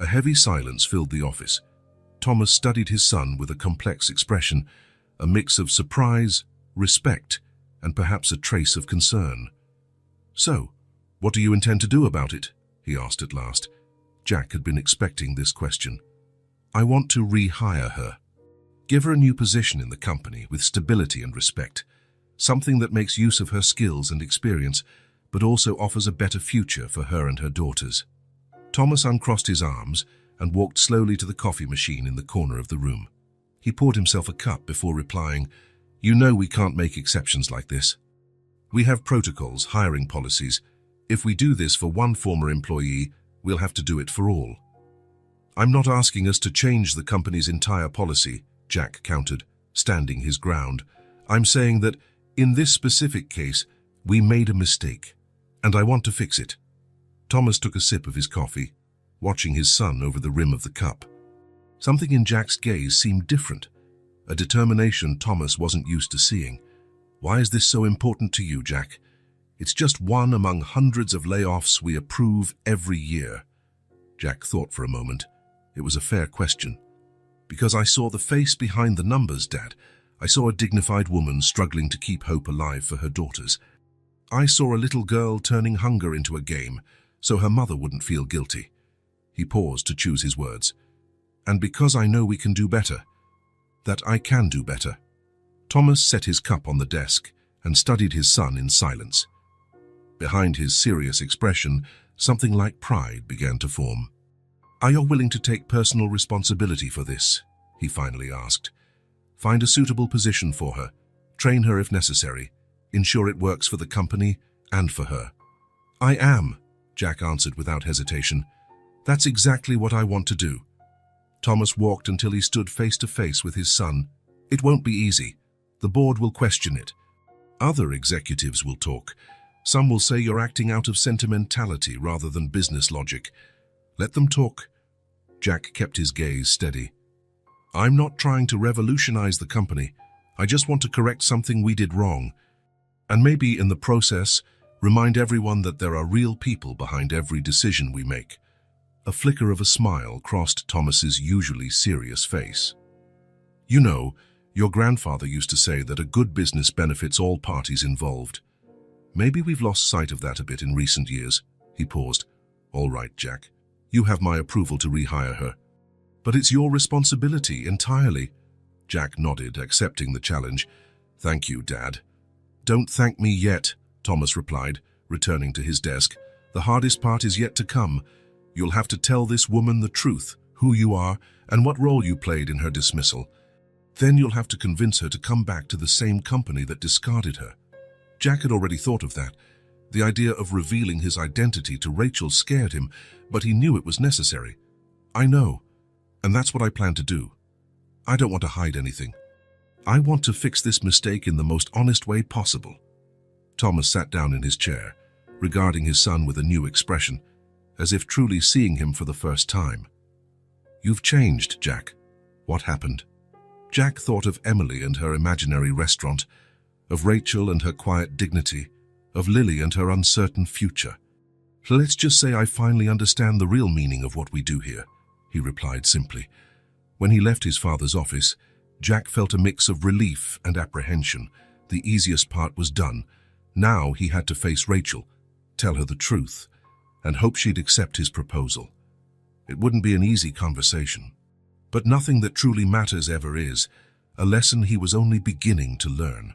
A heavy silence filled the office. Thomas studied his son with a complex expression, a mix of surprise, respect, and perhaps a trace of concern. So, what do you intend to do about it? He asked at last. Jack had been expecting this question. I want to rehire her. Give her a new position in the company with stability and respect, something that makes use of her skills and experience, but also offers a better future for her and her daughters. Thomas uncrossed his arms and walked slowly to the coffee machine in the corner of the room. He poured himself a cup before replying, You know we can't make exceptions like this. We have protocols, hiring policies. If we do this for one former employee, we'll have to do it for all. I'm not asking us to change the company's entire policy, Jack countered, standing his ground. I'm saying that, in this specific case, we made a mistake, and I want to fix it. Thomas took a sip of his coffee, watching his son over the rim of the cup. Something in Jack's gaze seemed different, a determination Thomas wasn't used to seeing. Why is this so important to you, Jack? It's just one among hundreds of layoffs we approve every year. Jack thought for a moment. It was a fair question. Because I saw the face behind the numbers, Dad. I saw a dignified woman struggling to keep hope alive for her daughters. I saw a little girl turning hunger into a game, so her mother wouldn't feel guilty. He paused to choose his words. And because I know we can do better, that I can do better. Thomas set his cup on the desk and studied his son in silence. Behind his serious expression, something like pride began to form. Are you willing to take personal responsibility for this? He finally asked. Find a suitable position for her, train her if necessary, ensure it works for the company and for her. I am, Jack answered without hesitation. That's exactly what I want to do. Thomas walked until he stood face to face with his son. It won't be easy. The board will question it. Other executives will talk. Some will say you're acting out of sentimentality rather than business logic. Let them talk. Jack kept his gaze steady. I'm not trying to revolutionize the company. I just want to correct something we did wrong. And maybe in the process, remind everyone that there are real people behind every decision we make. A flicker of a smile crossed Thomas's usually serious face. You know, your grandfather used to say that a good business benefits all parties involved. Maybe we've lost sight of that a bit in recent years. He paused. All right, Jack. You have my approval to rehire her. But it's your responsibility entirely. Jack nodded, accepting the challenge. Thank you, Dad. Don't thank me yet, Thomas replied, returning to his desk. The hardest part is yet to come. You'll have to tell this woman the truth, who you are, and what role you played in her dismissal. Then you'll have to convince her to come back to the same company that discarded her. Jack had already thought of that. The idea of revealing his identity to Rachel scared him, but he knew it was necessary. I know, and that's what I plan to do. I don't want to hide anything. I want to fix this mistake in the most honest way possible. Thomas sat down in his chair, regarding his son with a new expression, as if truly seeing him for the first time. You've changed, Jack. What happened? Jack thought of Emily and her imaginary restaurant, of Rachel and her quiet dignity, of Lily and her uncertain future. Let's just say I finally understand the real meaning of what we do here, he replied simply. When he left his father's office, Jack felt a mix of relief and apprehension. The easiest part was done. Now he had to face Rachel, tell her the truth, and hope she'd accept his proposal. It wouldn't be an easy conversation. But nothing that truly matters ever is, a lesson he was only beginning to learn.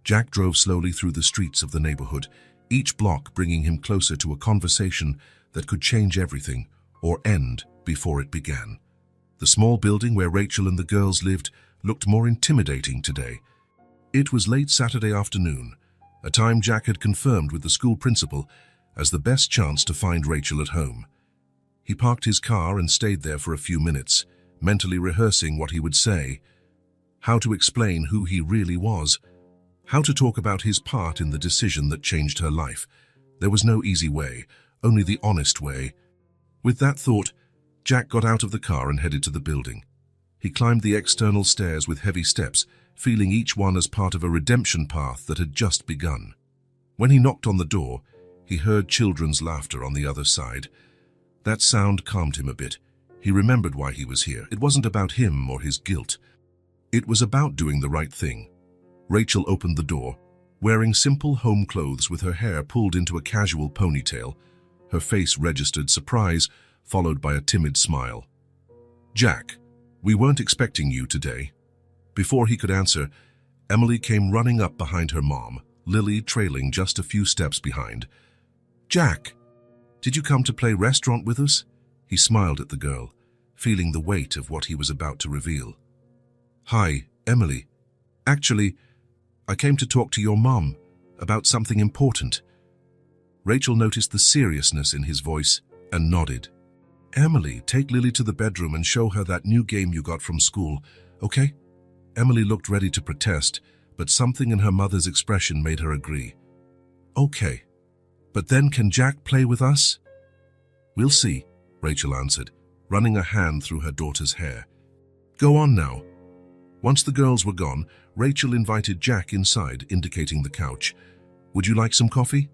Jack drove slowly through the streets of the neighborhood, each block bringing him closer to a conversation that could change everything or end before it began. The small building where Rachel and the girls lived looked more intimidating today. It was late Saturday afternoon, a time Jack had confirmed with the school principal as the best chance to find Rachel at home. He parked his car and stayed there for a few minutes, mentally rehearsing what he would say, how to explain who he really was, how to talk about his part in the decision that changed her life. There was no easy way, only the honest way. With that thought, Jack got out of the car and headed to the building. He climbed the external stairs with heavy steps, feeling each one as part of a redemption path that had just begun. When he knocked on the door, he heard children's laughter on the other side. That sound calmed him a bit. He remembered why he was here. It wasn't about him or his guilt. It was about doing the right thing. Rachel opened the door, wearing simple home clothes with her hair pulled into a casual ponytail. Her face registered surprise, followed by a timid smile. "Jack, we weren't expecting you today." Before he could answer, Emily came running up behind her mom, Lily trailing just a few steps behind. "Jack, did you come to play restaurant with us?" He smiled at the girl, feeling the weight of what he was about to reveal. "Hi, Emily. Actually, I came to talk to your mom about something important." Rachel noticed the seriousness in his voice and nodded. "Emily, take Lily to the bedroom and show her that new game you got from school, okay?" Emily looked ready to protest, but something in her mother's expression made her agree. "Okay, but then can Jack play with us?" "We'll see," Rachel answered, running a hand through her daughter's hair. "Go on now." Once the girls were gone, Rachel invited Jack inside, indicating the couch. "Would you like some coffee?"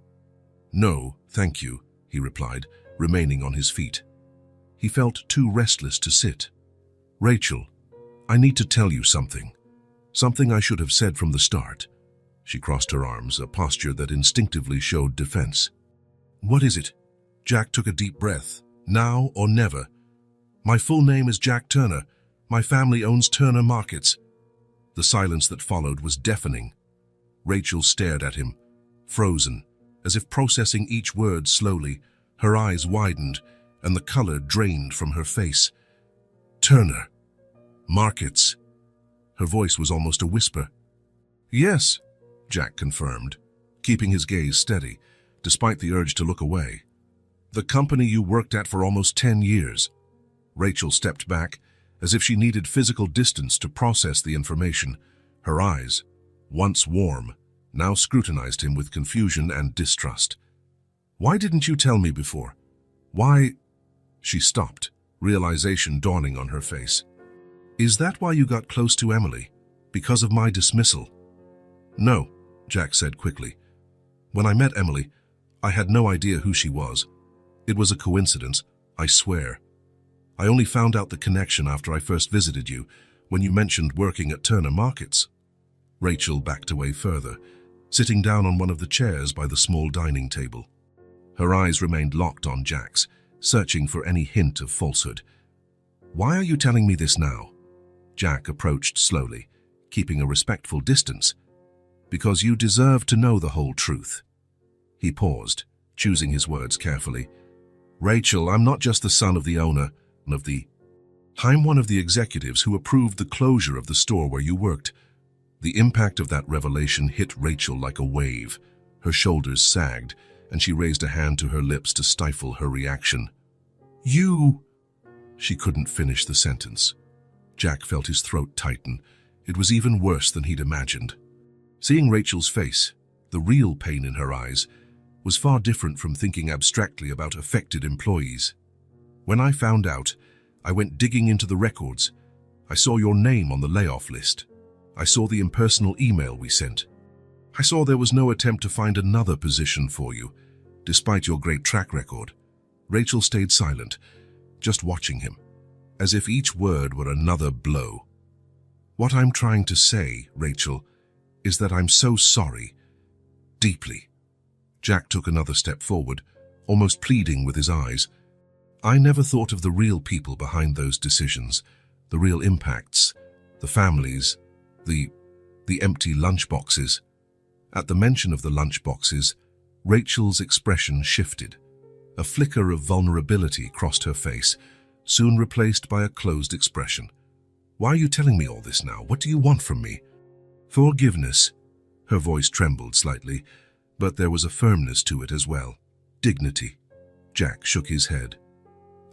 "No, thank you," he replied, remaining on his feet. He felt too restless to sit. "Rachel, I need to tell you something. Something I should have said from the start." She crossed her arms, a posture that instinctively showed defense. "What is it?" Jack took a deep breath. "Now or never. My full name is Jack Turner. My family owns Turner Markets." The silence that followed was deafening. Rachel stared at him, frozen, as if processing each word slowly. Her eyes widened, and the color drained from her face. "Turner Markets." Her voice was almost a whisper. "Yes," Jack confirmed, keeping his gaze steady, despite the urge to look away. "The company you worked at for almost 10 years. Rachel stepped back, as if she needed physical distance to process the information. Her eyes, once warm, now scrutinized him with confusion and distrust. "Why didn't you tell me before? Why—" She stopped, realization dawning on her face. "Is that why you got close to Emily? Because of my dismissal?" "No," Jack said quickly. "When I met Emily, I had no idea who she was. It was a coincidence, I swear. I only found out the connection after I first visited you, when you mentioned working at Turner Markets." Rachel backed away further, sitting down on one of the chairs by the small dining table. Her eyes remained locked on Jack's, searching for any hint of falsehood. "Why are you telling me this now?" Jack approached slowly, keeping a respectful distance. "Because you deserve to know the whole truth." He paused, choosing his words carefully. "Rachel, I'm not just the son of the owner, I'm one of the executives who approved the closure of the store where you worked." The impact of that revelation hit Rachel like a wave. Her shoulders sagged, and she raised a hand to her lips to stifle her reaction. "You—" She couldn't finish the sentence. Jack felt his throat tighten. It was even worse than he'd imagined. Seeing Rachel's face, the real pain in her eyes, was far different from thinking abstractly about affected employees. "When I found out, I went digging into the records. I saw your name on the layoff list. I saw the impersonal email we sent. I saw there was no attempt to find another position for you, despite your great track record." Rachel stayed silent, just watching him, as if each word were another blow. "What I'm trying to say, Rachel, is that I'm so sorry. Deeply." Jack took another step forward, almost pleading with his eyes. "I never thought of the real people behind those decisions, the real impacts, the families, the empty lunchboxes." At the mention of the lunchboxes, Rachel's expression shifted. A flicker of vulnerability crossed her face, soon replaced by a closed expression. "Why are you telling me all this now? What do you want from me?" "Forgiveness." Her voice trembled slightly, but there was a firmness to it as well. "Dignity." Jack shook his head.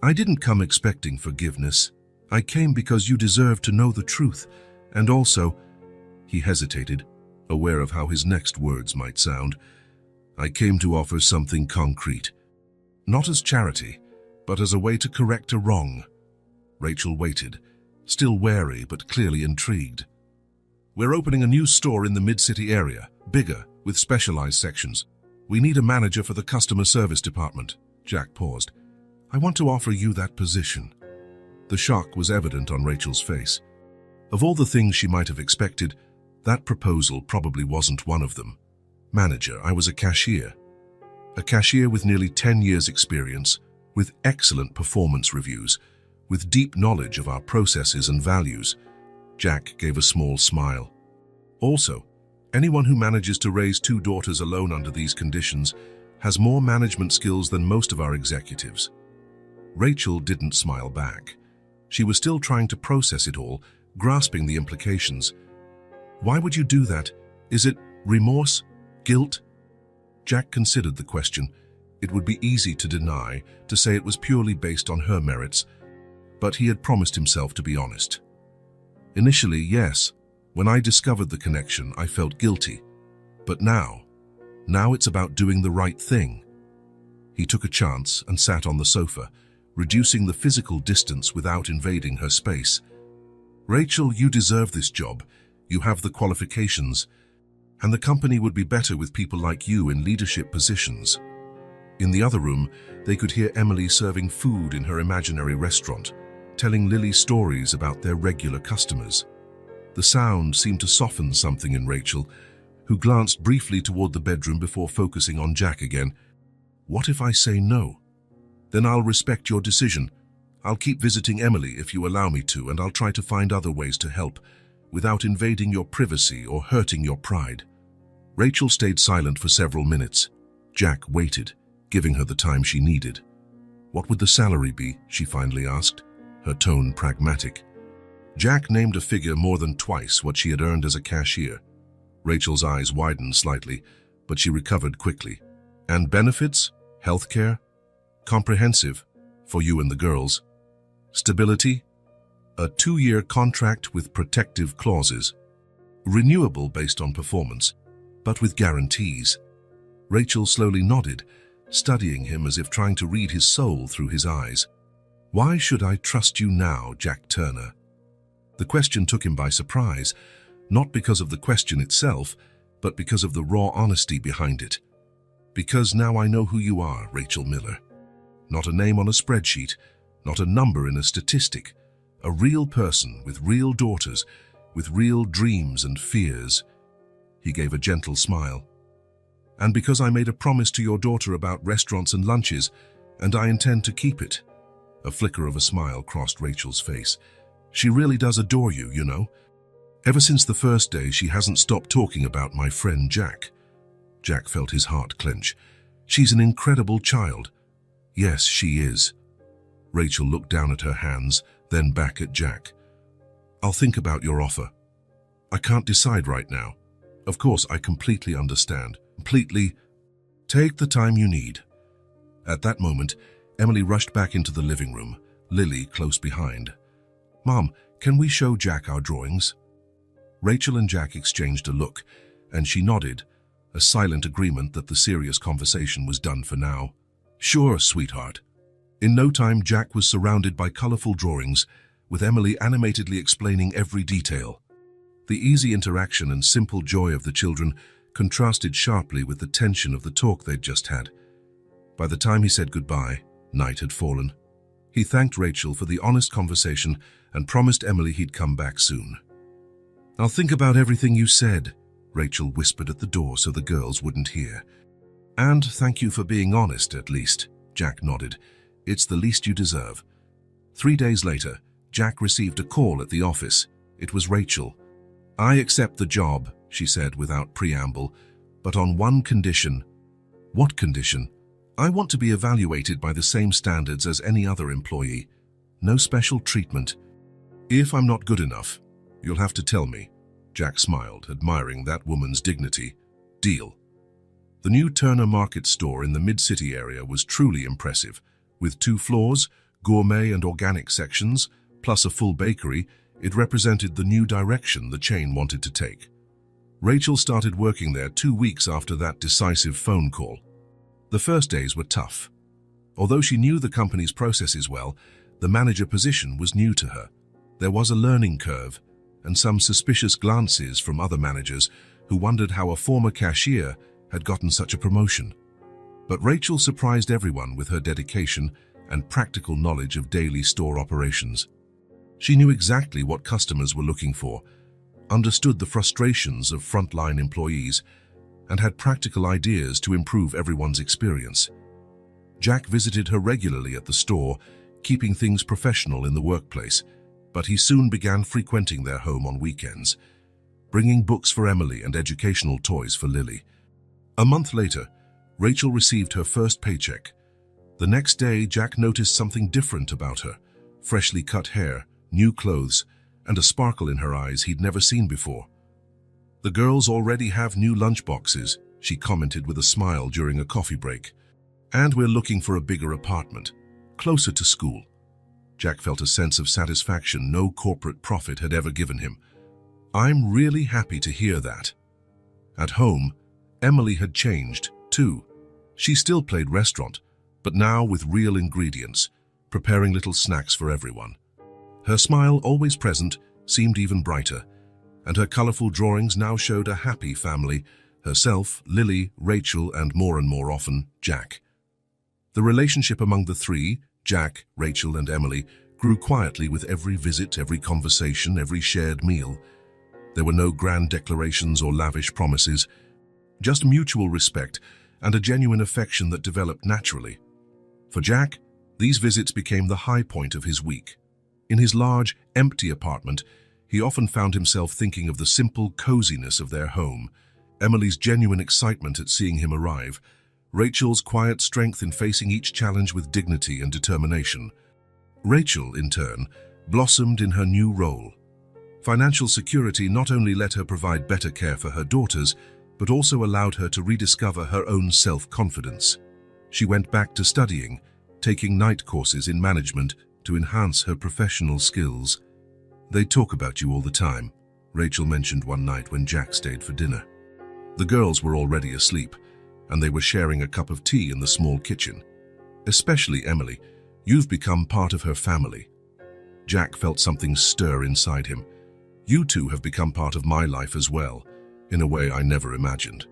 I didn't come expecting forgiveness. I came because you deserve to know the truth. And also, he hesitated, aware of how his next words might sound. I came to offer something concrete. Not as charity, but as a way to correct a wrong. Rachel waited, still wary but clearly intrigued. We're opening a new store in the mid-city area, bigger, with specialized sections. We need a manager for the customer service department. Jack paused. I want to offer you that position. The shock was evident on Rachel's face. Of all the things she might have expected, that proposal probably wasn't one of them. Manager, I was a cashier. A cashier with nearly 10 years' experience, with excellent performance reviews, with deep knowledge of our processes and values. Jack gave a small smile. Also, anyone who manages to raise 2 daughters alone under these conditions has more management skills than most of our executives. Rachel didn't smile back. She was still trying to process it all, grasping the implications. Why would you do that? Is it remorse? Guilt? Jack considered the question. It would be easy to deny, to say it was purely based on her merits, but he had promised himself to be honest. Initially, yes. When I discovered the connection, I felt guilty. But now it's about doing the right thing. He took a chance and sat on the sofa, reducing the physical distance without invading her space. Rachel, you deserve this job. You have the qualifications, and the company would be better with people like you in leadership positions. In the other room, they could hear Emily serving food in her imaginary restaurant, telling Lily stories about their regular customers. The sound seemed to soften something in Rachel, who glanced briefly toward the bedroom before focusing on Jack again. What if I say no? Then I'll respect your decision. I'll keep visiting Emily if you allow me to, and I'll try to find other ways to help, without invading your privacy or hurting your pride. Rachel stayed silent for several minutes. Jack waited, giving her the time she needed. What would the salary be? She finally asked, her tone pragmatic. Jack named a figure more than twice what she had earned as a cashier. Rachel's eyes widened slightly, but she recovered quickly. And benefits? Healthcare? Comprehensive, for you and the girls. Stability? A 2-year contract with protective clauses. Renewable based on performance, but with guarantees. Rachel slowly nodded, studying him as if trying to read his soul through his eyes. Why should I trust you now, Jack Turner? The question took him by surprise, not because of the question itself, but because of the raw honesty behind it. Because now I know who you are, Rachel Miller. Not a name on a spreadsheet, not a number in a statistic. A real person with real daughters, with real dreams and fears. He gave a gentle smile. And because I made a promise to your daughter about restaurants and lunches, and I intend to keep it. A flicker of a smile crossed Rachel's face. She really does adore you, you know. Ever since the first day, she hasn't stopped talking about my friend Jack. Jack felt his heart clench. She's an incredible child. Yes, she is. Rachel looked down at her hands, then back at Jack. I'll think about your offer. I can't decide right now. Of course, I completely understand. Completely. Take the time you need. At that moment, Emily rushed back into the living room, Lily close behind. Mom, can we show Jack our drawings? Rachel and Jack exchanged a look, and she nodded, a silent agreement that the serious conversation was done for now. Sure, sweetheart. In no time, Jack was surrounded by colorful drawings, with Emily animatedly explaining every detail. The easy interaction and simple joy of the children contrasted sharply with the tension of the talk they'd just had. By the time he said goodbye, night had fallen. He thanked Rachel for the honest conversation and promised Emily he'd come back soon. I'll think about everything you said, Rachel whispered at the door so the girls wouldn't hear. And thank you for being honest, at least, Jack nodded. It's the least you deserve. 3 days later, Jack received a call at the office. It was Rachel. I accept the job, she said without preamble, but on one condition. What condition? I want to be evaluated by the same standards as any other employee. No special treatment. If I'm not good enough, you'll have to tell me. Jack smiled, admiring that woman's dignity. Deal. The new Turner Market store in the mid-city area was truly impressive. With 2 floors, Gourmet and organic sections, plus a full bakery, it represented the new direction the chain wanted to take. Rachel started working there 2 weeks after that decisive phone call. The first days were tough. Although she knew the company's processes well, the manager position was new to her. There was a learning curve, and some suspicious glances from other managers who wondered how a former cashier had gotten such a promotion. But Rachel surprised everyone with her dedication and practical knowledge of daily store operations. She knew exactly what customers were looking for, understood the frustrations of frontline employees, and had practical ideas to improve everyone's experience. Jack visited her regularly at the store, keeping things professional in the workplace, but he soon began frequenting their home on weekends, bringing books for Emily and educational toys for Lily. A month later, Rachel received her first paycheck. The next day, Jack noticed something different about her: freshly cut hair, new clothes, and a sparkle in her eyes he'd never seen before. "The girls already have new lunchboxes," she commented with a smile during a coffee break. "And we're looking for a bigger apartment, closer to school." Jack felt a sense of satisfaction no corporate profit had ever given him. "I'm really happy to hear that." At home, Emily had changed, too. She still played restaurant, but now with real ingredients, preparing little snacks for everyone. Her smile, always present, seemed even brighter, and her colorful drawings now showed a happy family: herself, Lily, Rachel, and more often, Jack. The relationship among the three, Jack, Rachel, and Emily, grew quietly with every visit, every conversation, every shared meal. There were no grand declarations or lavish promises, just mutual respect and a genuine affection that developed naturally. For Jack, these visits became the high point of his week. In his large, empty apartment, he often found himself thinking of the simple coziness of their home, Emily's genuine excitement at seeing him arrive, Rachel's quiet strength in facing each challenge with dignity and determination. Rachel, in turn, blossomed in her new role. Financial security not only let her provide better care for her daughters, but also allowed her to rediscover her own self-confidence. She went back to studying, taking night courses in management to enhance her professional skills. "They talk about you all the time," Rachel mentioned one night when Jack stayed for dinner. The girls were already asleep, and they were sharing a cup of tea in the small kitchen. "Especially Emily. You've become part of her family." Jack felt something stir inside him. "You two have become part of my life as well, in a way I never imagined."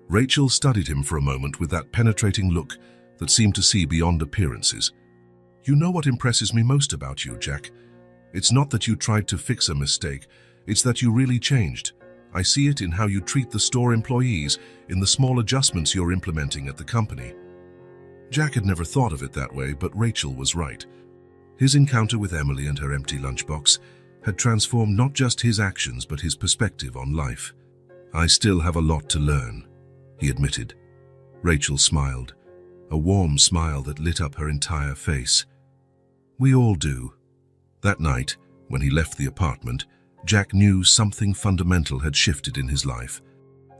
Rachel studied him for a moment with that penetrating look that seemed to see beyond appearances. "You know what impresses me most about you, Jack? It's not that you tried to fix a mistake, it's that you really changed. I see it in how you treat the store employees, in the small adjustments you're implementing at the company." Jack had never thought of it that way, but Rachel was right. His encounter with Emily and her empty lunchbox had transformed not just his actions but his perspective on life. "I still have a lot to learn," he admitted. Rachel smiled, a warm smile that lit up her entire face. "We all do." That night, when he left the apartment, Jack knew something fundamental had shifted in his life.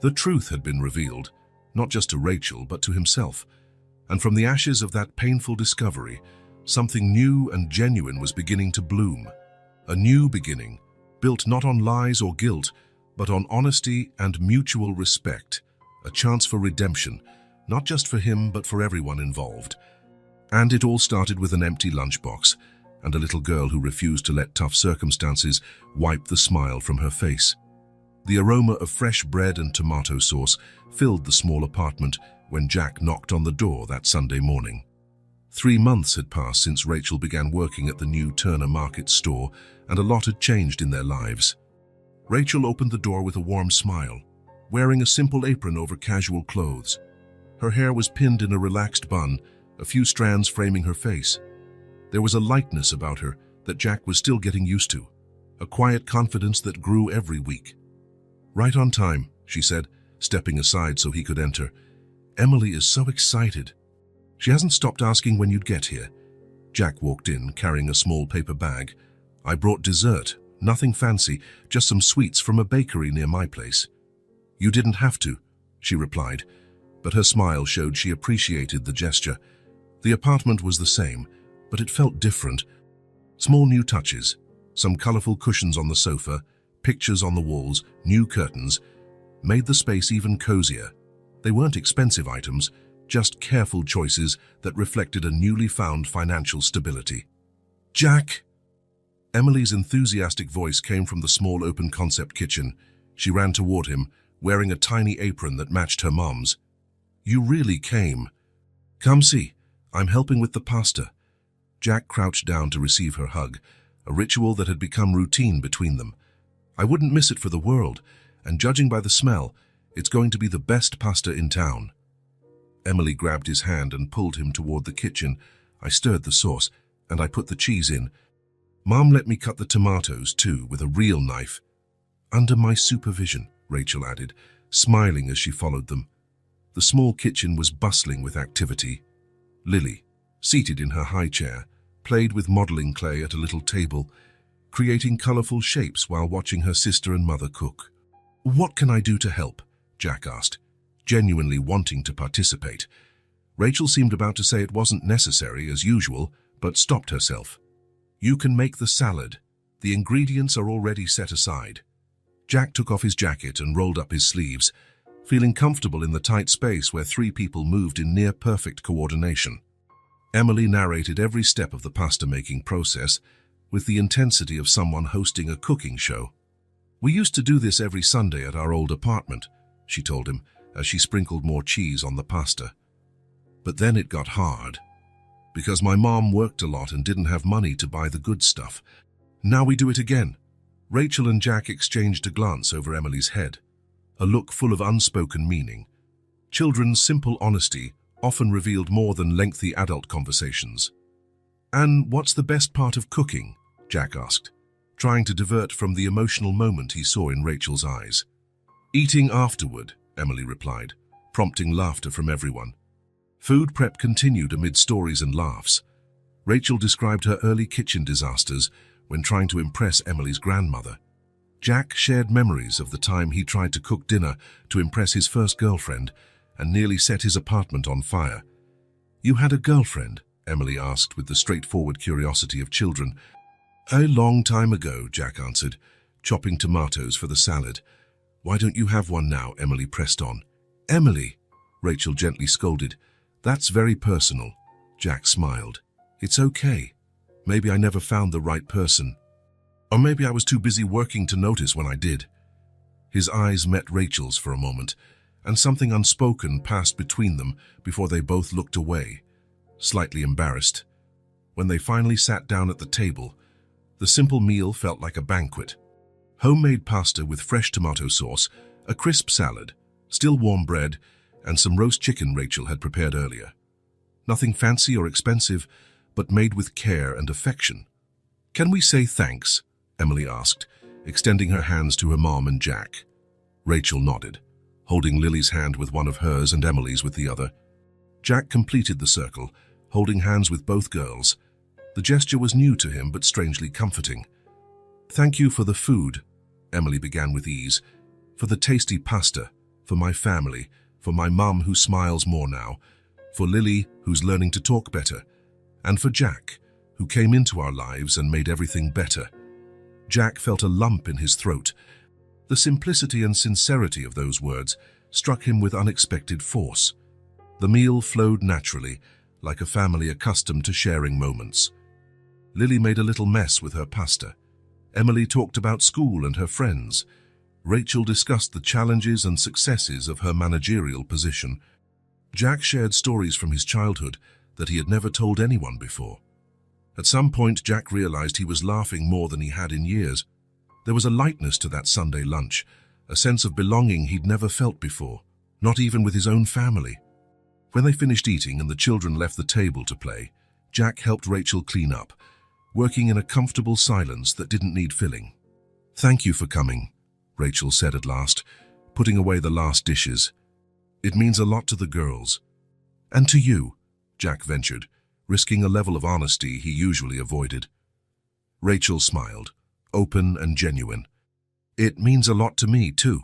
The truth had been revealed, not just to Rachel but to himself. And from the ashes of that painful discovery, something new and genuine was beginning to bloom. A new beginning, built not on lies or guilt, but on honesty and mutual respect. A chance for redemption, not just for him but for everyone involved. And it all started with an empty lunchbox and a little girl who refused to let tough circumstances wipe the smile from her face. The aroma of fresh bread and tomato sauce filled the small apartment when Jack knocked on the door that Sunday morning. 3 months had passed since Rachel began working at the new Turner Market store, and a lot had changed in their lives. Rachel opened the door with a warm smile, wearing a simple apron over casual clothes. Her hair was pinned in a relaxed bun, a few strands framing her face. There was a lightness about her that Jack was still getting used to, a quiet confidence that grew every week. "Right on time," she said, stepping aside so he could enter. "Emily is so excited. She hasn't stopped asking when you'd get here." Jack walked in, carrying a small paper bag. "I brought dessert, nothing fancy, just some sweets from a bakery near my place." "You didn't have to," she replied, but her smile showed she appreciated the gesture. The apartment was the same, but it felt different. Small new touches, some colorful cushions on the sofa, pictures on the walls, new curtains, made the space even cozier. They weren't expensive items, just careful choices that reflected a newly found financial stability. "Jack!" Emily's enthusiastic voice came from the small open-concept kitchen. She ran toward him, wearing a tiny apron that matched her mom's. "You really came. Come see, I'm helping with the pasta." Jack crouched down to receive her hug, a ritual that had become routine between them. "I wouldn't miss it for the world, and judging by the smell, it's going to be the best pasta in town." Emily grabbed his hand and pulled him toward the kitchen. "I stirred the sauce, and I put the cheese in. Mom let me cut the tomatoes, too, with a real knife." "Under my supervision," Rachel added, smiling as she followed them. The small kitchen was bustling with activity. Lily, seated in her high chair, played with modeling clay at a little table, creating colorful shapes while watching her sister and mother cook. "What can I do to help?" Jack asked, genuinely wanting to participate. Rachel seemed about to say it wasn't necessary, as usual, but stopped herself. "You can make the salad. The ingredients are already set aside." Jack took off his jacket and rolled up his sleeves, feeling comfortable in the tight space where three people moved in near-perfect coordination. Emily narrated every step of the pasta-making process with the intensity of someone hosting a cooking show. "We used to do this every Sunday at our old apartment," she told him, as she sprinkled more cheese on the pasta. "But then it got hard, because my mom worked a lot and didn't have money to buy the good stuff. Now we do it again." Rachel and Jack exchanged a glance over Emily's head, a look full of unspoken meaning. Children's simple honesty often revealed more than lengthy adult conversations. "And what's the best part of cooking?" Jack asked, trying to divert from the emotional moment he saw in Rachel's eyes. "Eating afterward," Emily replied, prompting laughter from everyone. Food prep continued amid stories and laughs. Rachel described her early kitchen disasters when trying to impress Emily's grandmother. Jack shared memories of the time he tried to cook dinner to impress his first girlfriend and nearly set his apartment on fire. "You had a girlfriend?" Emily asked with the straightforward curiosity of children. "A long time ago," Jack answered, chopping tomatoes for the salad. "Why don't you have one now?" Emily pressed on. "Emily," Rachel gently scolded. "That's very personal." Jack smiled. "It's okay. Maybe I never found the right person. Or maybe I was too busy working to notice when I did." His eyes met Rachel's for a moment, and something unspoken passed between them before they both looked away, slightly embarrassed. When they finally sat down at the table, the simple meal felt like a banquet. Homemade pasta with fresh tomato sauce, a crisp salad, still warm bread, and some roast chicken Rachel had prepared earlier. Nothing fancy or expensive, but made with care and affection. "Can we say thanks?" Emily asked, extending her hands to her mom and Jack. Rachel nodded, holding Lily's hand with one of hers and Emily's with the other. Jack completed the circle, holding hands with both girls. The gesture was new to him, but strangely comforting. "Thank you for the food," Emily began with ease, "for the tasty pasta, for my family, for my mum who smiles more now, for Lily who's learning to talk better, and for Jack, who came into our lives and made everything better." Jack felt a lump in his throat. The simplicity and sincerity of those words struck him with unexpected force. The meal flowed naturally, like a family accustomed to sharing moments. Lily made a little mess with her pasta. Emily talked about school and her friends. Rachel discussed the challenges and successes of her managerial position. Jack shared stories from his childhood that he had never told anyone before. At some point, Jack realized he was laughing more than he had in years. There was a lightness to that Sunday lunch, a sense of belonging he'd never felt before, not even with his own family. When they finished eating and the children left the table to play, Jack helped Rachel clean up, working in a comfortable silence that didn't need filling. "Thank you for coming," Rachel said at last, putting away the last dishes. "It means a lot to the girls." "And to you," Jack ventured, risking a level of honesty he usually avoided. Rachel smiled, open and genuine. "It means a lot to me, too."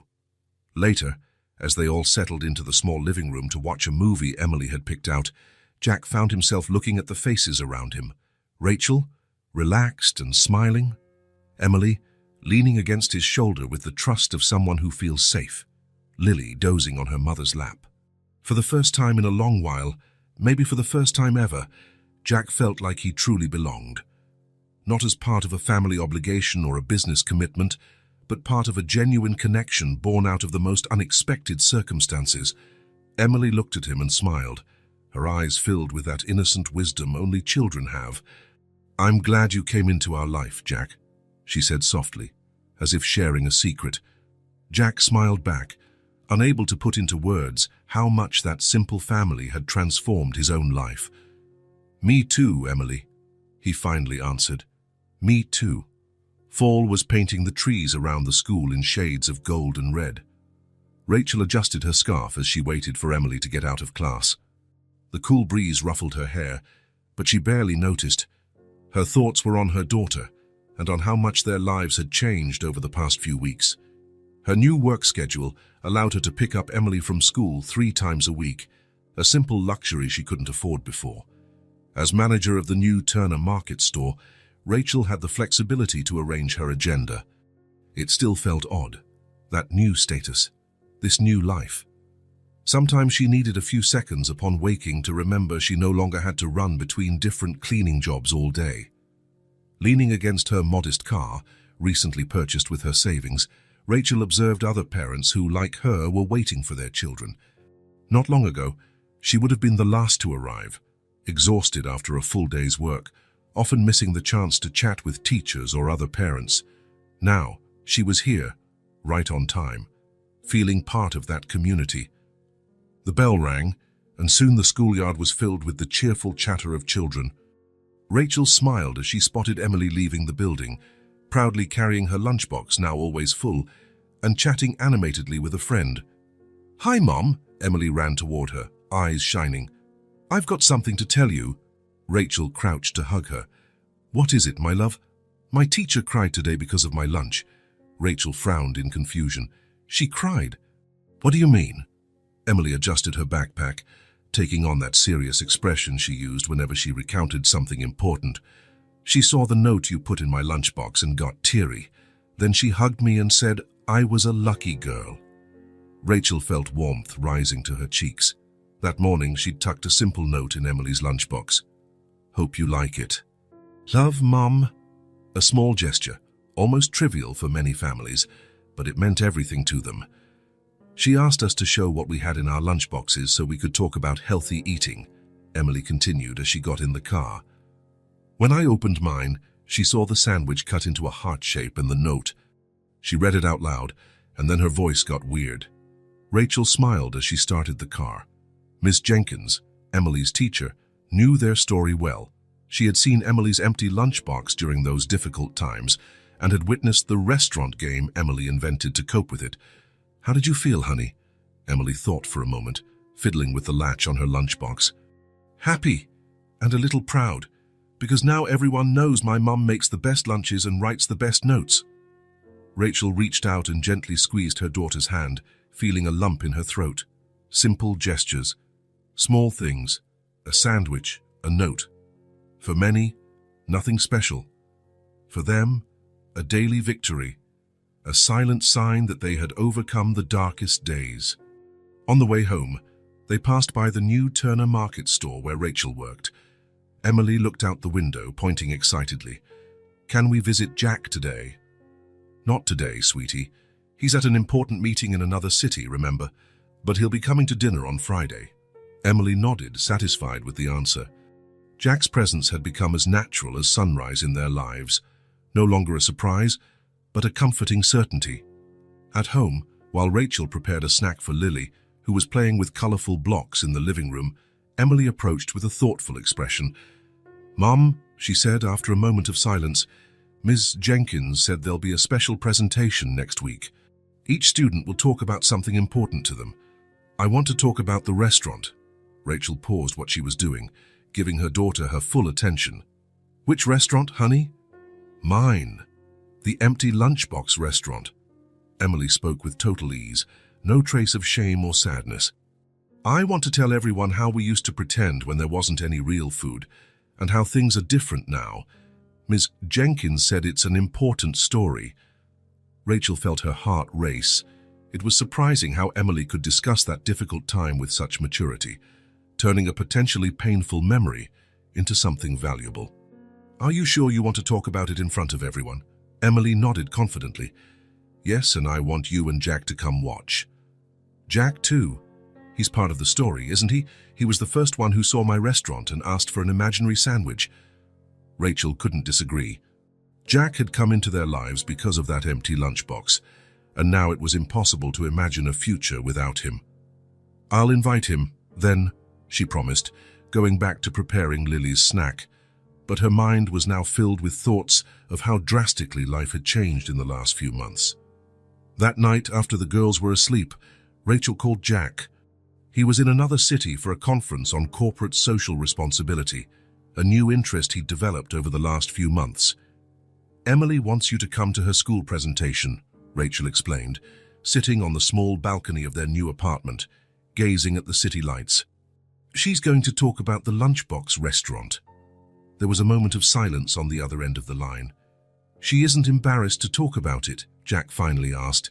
Later, as they all settled into the small living room to watch a movie Emily had picked out, Jack found himself looking at the faces around him, Rachel, relaxed and smiling. Emily, leaning against his shoulder with the trust of someone who feels safe. Lily, dozing on her mother's lap. For the first time in a long while, maybe for the first time ever, Jack felt like he truly belonged. Not as part of a family obligation or a business commitment, but part of a genuine connection born out of the most unexpected circumstances. Emily looked at him and smiled, her eyes filled with that innocent wisdom only children have. "I'm glad you came into our life, Jack," she said softly, as if sharing a secret. Jack smiled back, unable to put into words how much that simple family had transformed his own life. "Me too, Emily," he finally answered. "Me too." Fall was painting the trees around the school in shades of gold and red. Rachel adjusted her scarf as she waited for Emily to get out of class. The cool breeze ruffled her hair, but she barely noticed. Her thoughts were on her daughter and on how much their lives had changed over the past few weeks. Her new work schedule allowed her to pick up Emily from school 3 times a week, a simple luxury she couldn't afford before. As manager of the new Turner Market store, Rachel had the flexibility to arrange her agenda. It still felt odd, that new status, this new life. Sometimes she needed a few seconds upon waking to remember she no longer had to run between different cleaning jobs all day. Leaning against her modest car, recently purchased with her savings, Rachel observed other parents who, like her, were waiting for their children. Not long ago, she would have been the last to arrive, exhausted after a full day's work, often missing the chance to chat with teachers or other parents. Now, she was here, right on time, feeling part of that community. The bell rang, and soon the schoolyard was filled with the cheerful chatter of children. Rachel smiled as she spotted Emily leaving the building, proudly carrying her lunchbox, now always full, and chatting animatedly with a friend. "Hi, Mom," Emily ran toward her, eyes shining. "I've got something to tell you." Rachel crouched to hug her. "What is it, my love?" "My teacher cried today because of my lunch." Rachel frowned in confusion. "She cried? What do you mean?" Emily adjusted her backpack, taking on that serious expression she used whenever she recounted something important. "She saw the note you put in my lunchbox and got teary. Then she hugged me and said I was a lucky girl." Rachel felt warmth rising to her cheeks. That morning she'd tucked a simple note in Emily's lunchbox. "Hope you like it. Love, Mom." A small gesture, almost trivial for many families, but it meant everything to them. "She asked us to show what we had in our lunchboxes so we could talk about healthy eating," Emily continued as she got in the car. "When I opened mine, she saw the sandwich cut into a heart shape and the note. She read it out loud, and then her voice got weird." Rachel smiled as she started the car. Miss Jenkins, Emily's teacher, knew their story well. She had seen Emily's empty lunchbox during those difficult times and had witnessed the restaurant game Emily invented to cope with it. "How did you feel, honey?" Emily thought for a moment, fiddling with the latch on her lunchbox. "Happy and a little proud, because now everyone knows my mum makes the best lunches and writes the best notes." Rachel reached out and gently squeezed her daughter's hand, feeling a lump in her throat. Simple gestures, small things, a sandwich, a note. For many, nothing special. For them, a daily victory, a silent sign that they had overcome the darkest days. On the way home, they passed by the new Turner Market store where Rachel worked. Emily looked out the window, pointing excitedly. "Can we visit Jack today?" "Not today, sweetie. He's at an important meeting in another city, remember? But he'll be coming to dinner on Friday." Emily nodded, satisfied with the answer. Jack's presence had become as natural as sunrise in their lives, no longer a surprise, but a comforting certainty. At home, while Rachel prepared a snack for Lily, who was playing with colorful blocks in the living room, Emily approached with a thoughtful expression. "Mom," she said after a moment of silence, "Ms. Jenkins said there'll be a special presentation next week. Each student will talk about something important to them. I want to talk about the restaurant." Rachel paused what she was doing, giving her daughter her full attention. "Which restaurant, honey?" "Mine. The empty lunchbox restaurant." Emily spoke with total ease, no trace of shame or sadness. "I want to tell everyone how we used to pretend when there wasn't any real food, and how things are different now. Ms. Jenkins said it's an important story. Rachel felt her heart race. It was surprising how Emily could discuss that difficult time with such maturity, turning a potentially painful memory into something valuable. "Are you sure you want to talk about it in front of everyone?" Emily nodded confidently. "Yes, and I want you and Jack to come watch." "Jack too? He's part of the story, isn't he? He was the first one who saw my restaurant and asked for an imaginary sandwich." Rachel couldn't disagree. Jack had come into their lives because of that empty lunchbox, and now it was impossible to imagine a future without him. "I'll invite him, then," she promised, going back to preparing Lily's snack. But her mind was now filled with thoughts of how drastically life had changed in the last few months. That night, after the girls were asleep, Rachel called Jack. He was in another city for a conference on corporate social responsibility, a new interest he'd developed over the last few months. "Emily wants you to come to her school presentation," Rachel explained, sitting on the small balcony of their new apartment, gazing at the city lights. "She's going to talk about the Lunchbox restaurant." There was a moment of silence on the other end of the line. "She isn't embarrassed to talk about it?" Jack finally asked.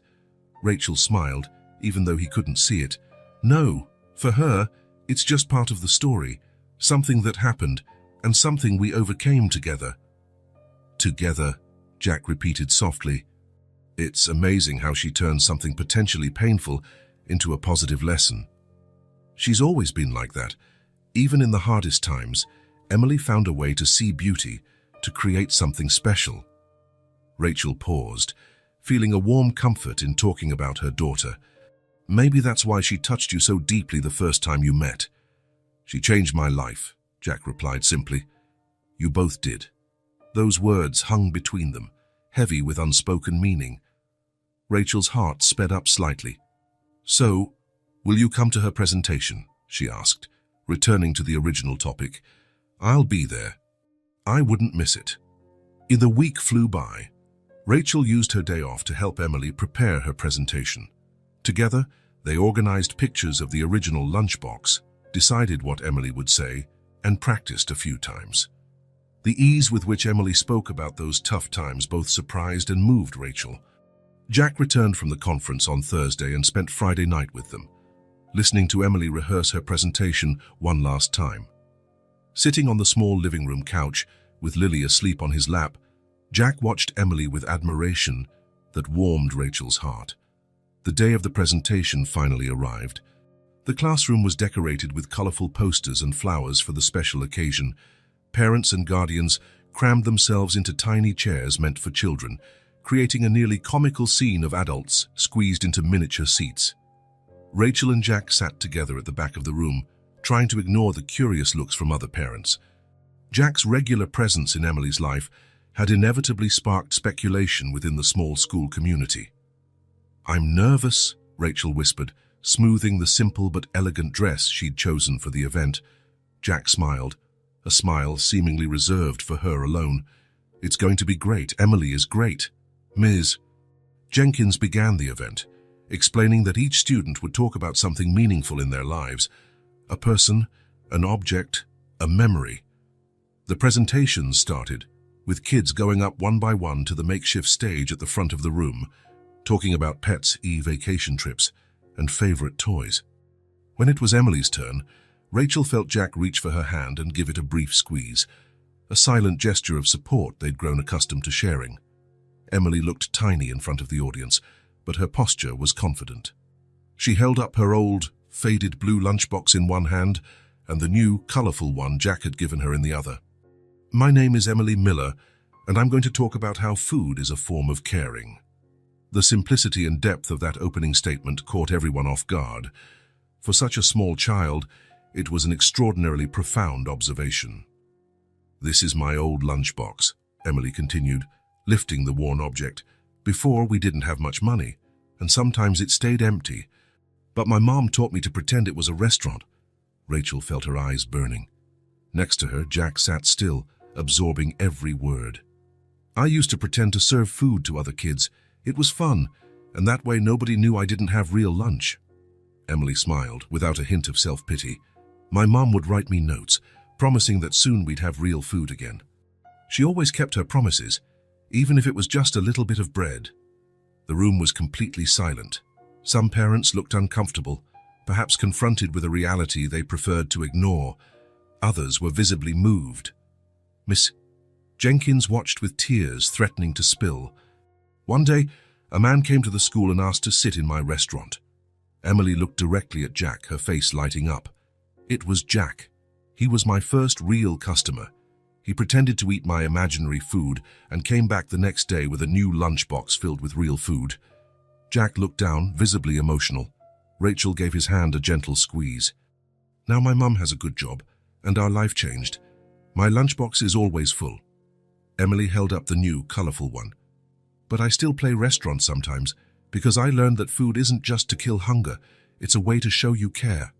Rachel smiled, even though he couldn't see it. "No, for her, it's just part of the story, something that happened, and something we overcame together." "Together," Jack repeated softly. It's amazing how she turns something potentially painful into a positive lesson. She's always been like that. Even in the hardest times, Emily found a way to see beauty, to create something special. Rachel paused, feeling a warm comfort in talking about her daughter. "Maybe that's why she touched you so deeply the first time you met." "She changed my life," Jack replied simply. "You both did." Those words hung between them, heavy with unspoken meaning. Rachel's heart sped up slightly. "So, will you come to her presentation?" she asked, returning to the original topic. "I'll be there. I wouldn't miss it." The week flew by. Rachel used her day off to help Emily prepare her presentation. Together, they organized pictures of the original lunchbox, decided what Emily would say, and practiced a few times. The ease with which Emily spoke about those tough times both surprised and moved Rachel. Jack returned from the conference on Thursday and spent Friday night with them, listening to Emily rehearse her presentation one last time. Sitting on the small living room couch, with Lily asleep on his lap, Jack watched Emily with admiration that warmed Rachel's heart. The day of the presentation finally arrived. The classroom was decorated with colorful posters and flowers for the special occasion. Parents and guardians crammed themselves into tiny chairs meant for children, creating a nearly comical scene of adults squeezed into miniature seats. Rachel and Jack sat together at the back of the room, trying to ignore the curious looks from other parents. Jack's regular presence in Emily's life had inevitably sparked speculation within the small school community. "I'm nervous," Rachel whispered, smoothing the simple but elegant dress she'd chosen for the event. Jack smiled, a smile seemingly reserved for her alone. "It's going to be great. Emily is great." Ms. Jenkins began the event, explaining that each student would talk about something meaningful in their lives, a person, an object, a memory. The presentation started, with kids going up one by one to the makeshift stage at the front of the room, talking about pets, vacation trips, and favorite toys. When it was Emily's turn, Rachel felt Jack reach for her hand and give it a brief squeeze, a silent gesture of support they'd grown accustomed to sharing. Emily looked tiny in front of the audience, but her posture was confident. She held up her old, faded blue lunchbox in one hand and the new, colorful one Jack had given her in the other. "My name is Emily Miller, and I'm going to talk about how food is a form of caring." The simplicity and depth of that opening statement caught everyone off guard. For such a small child, it was an extraordinarily profound observation. "This is my old lunchbox," Emily continued, lifting the worn object. "Before, we didn't have much money, and sometimes it stayed empty. But my mom taught me to pretend it was a restaurant." Rachel felt her eyes burning. Next to her, Jack sat still, absorbing every word. "I used to pretend to serve food to other kids. It was fun, and that way nobody knew I didn't have real lunch." Emily smiled, without a hint of self-pity. "My mom would write me notes, promising that soon we'd have real food again. She always kept her promises, even if it was just a little bit of bread. The room was completely silent. Some parents looked uncomfortable, perhaps confronted with a reality they preferred to ignore. Others were visibly moved. Miss Jenkins watched with tears threatening to spill. One day, a man came to the school and asked to sit in my restaurant. Emily looked directly at Jack, her face lighting up. It was Jack. He was my first real customer. He pretended to eat my imaginary food and came back the next day with a new lunchbox filled with real food. Jack looked down, visibly emotional. Rachel gave his hand a gentle squeeze. Now my mum has a good job, and our life changed. My lunchbox is always full. Emily held up the new, colorful one. But I still play restaurant sometimes, because I learned that food isn't just to kill hunger, it's a way to show you care.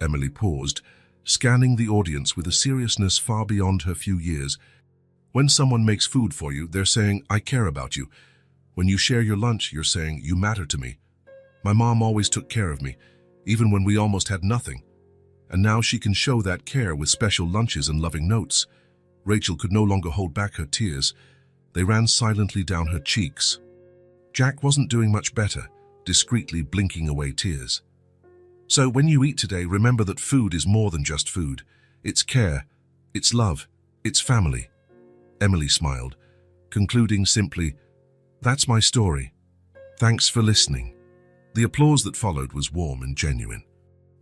Emily paused, scanning the audience with a seriousness far beyond her few years. When someone makes food for you, they're saying, I care about you. When you share your lunch, you're saying, you matter to me. My mom always took care of me, even when we almost had nothing. And now she can show that care with special lunches and loving notes. Rachel could no longer hold back her tears. They ran silently down her cheeks. Jack wasn't doing much better, discreetly blinking away tears. So when you eat today, remember that food is more than just food. It's care, it's love, it's family. Emily smiled, concluding simply, that's my story. Thanks for listening. The applause that followed was warm and genuine.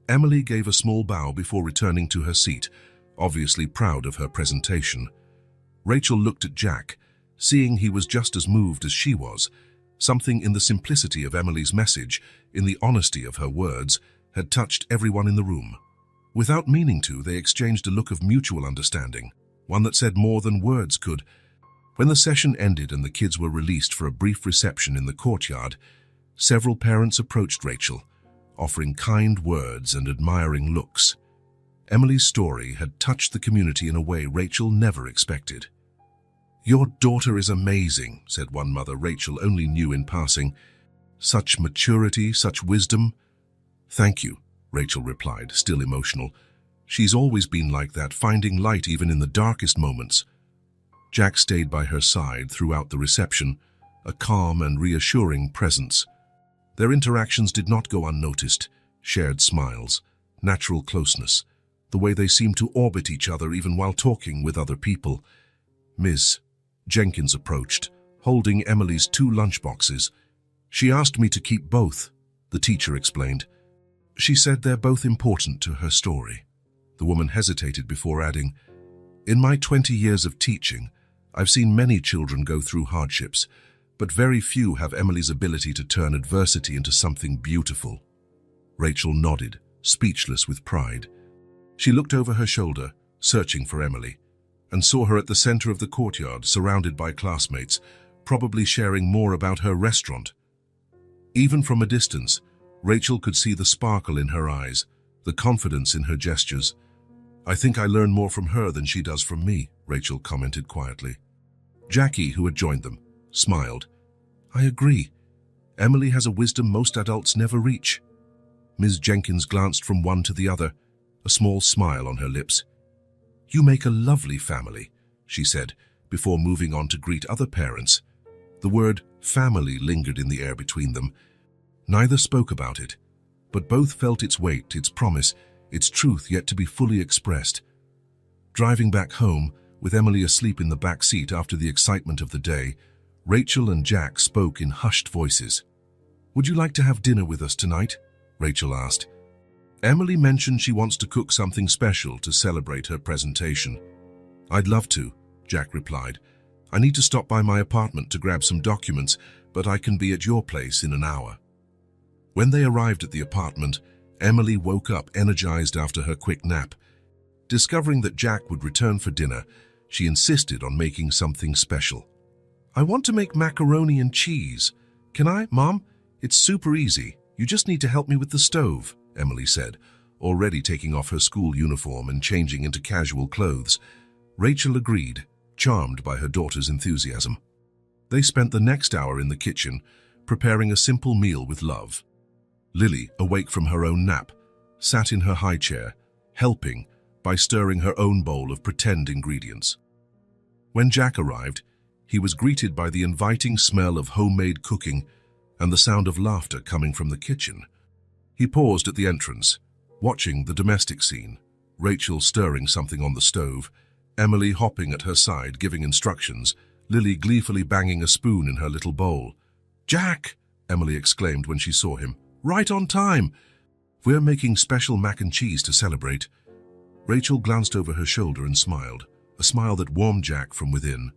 Emily gave a small bow before returning to her seat, obviously proud of her presentation. Rachel looked at Jack, seeing he was just as moved as she was. Something in the simplicity of Emily's message, in the honesty of her words, had touched everyone in the room. Without meaning to, they exchanged a look of mutual understanding, one that said more than words could. When the session ended and the kids were released for a brief reception in the courtyard, several parents approached Rachel, offering kind words and admiring looks. Emily's story had touched the community in a way Rachel never expected. Your daughter is amazing, said one mother Rachel only knew in passing. Such maturity, such wisdom. Thank you, Rachel replied, still emotional. She's always been like that, finding light even in the darkest moments. Jack stayed by her side throughout the reception, a calm and reassuring presence. Their interactions did not go unnoticed, shared smiles, natural closeness, the way they seemed to orbit each other even while talking with other people. Ms. Jenkins approached, holding Emily's 2 lunchboxes. She asked me to keep both, the teacher explained. She said they're both important to her story. The woman hesitated before adding, in my 20 years of teaching, I've seen many children go through hardships, but very few have Emily's ability to turn adversity into something beautiful. Rachel nodded, speechless with pride. She looked over her shoulder, searching for Emily, and saw her at the center of the courtyard, surrounded by classmates, probably sharing more about her restaurant. Even from a distance, Rachel could see the sparkle in her eyes, the confidence in her gestures. I think I learn more from her than she does from me, Rachel commented quietly. Jackie, who had joined them, smiled. I agree. Emily has a wisdom most adults never reach. Ms. Jenkins glanced from one to the other, a small smile on her lips. You make a lovely family, she said, before moving on to greet other parents. The word family lingered in the air between them. Neither spoke about it, but both felt its weight, its promise, its truth yet to be fully expressed. Driving back home, with Emily asleep in the back seat after the excitement of the day, Rachel and Jack spoke in hushed voices. Would you like to have dinner with us tonight? Rachel asked. Emily mentioned she wants to cook something special to celebrate her presentation. I'd love to, Jack replied. I need to stop by my apartment to grab some documents, but I can be at your place in an hour. When they arrived at the apartment, Emily woke up energized after her quick nap. Discovering that Jack would return for dinner, she insisted on making something special. I want to make macaroni and cheese. Can I, Mom? It's super easy. You just need to help me with the stove, Emily said, already taking off her school uniform and changing into casual clothes. Rachel agreed, charmed by her daughter's enthusiasm. They spent the next hour in the kitchen, preparing a simple meal with love. Lily, awake from her own nap, sat in her high chair, helping, by stirring her own bowl of pretend ingredients. When Jack arrived, he was greeted by the inviting smell of homemade cooking and the sound of laughter coming from the kitchen. He paused at the entrance, watching the domestic scene, Rachel stirring something on the stove, Emily hopping at her side giving instructions, Lily gleefully banging a spoon in her little bowl. "Jack!" Emily exclaimed when she saw him. "Right on time! We're making special mac and cheese to celebrate." Rachel glanced over her shoulder and smiled, a smile that warmed Jack from within.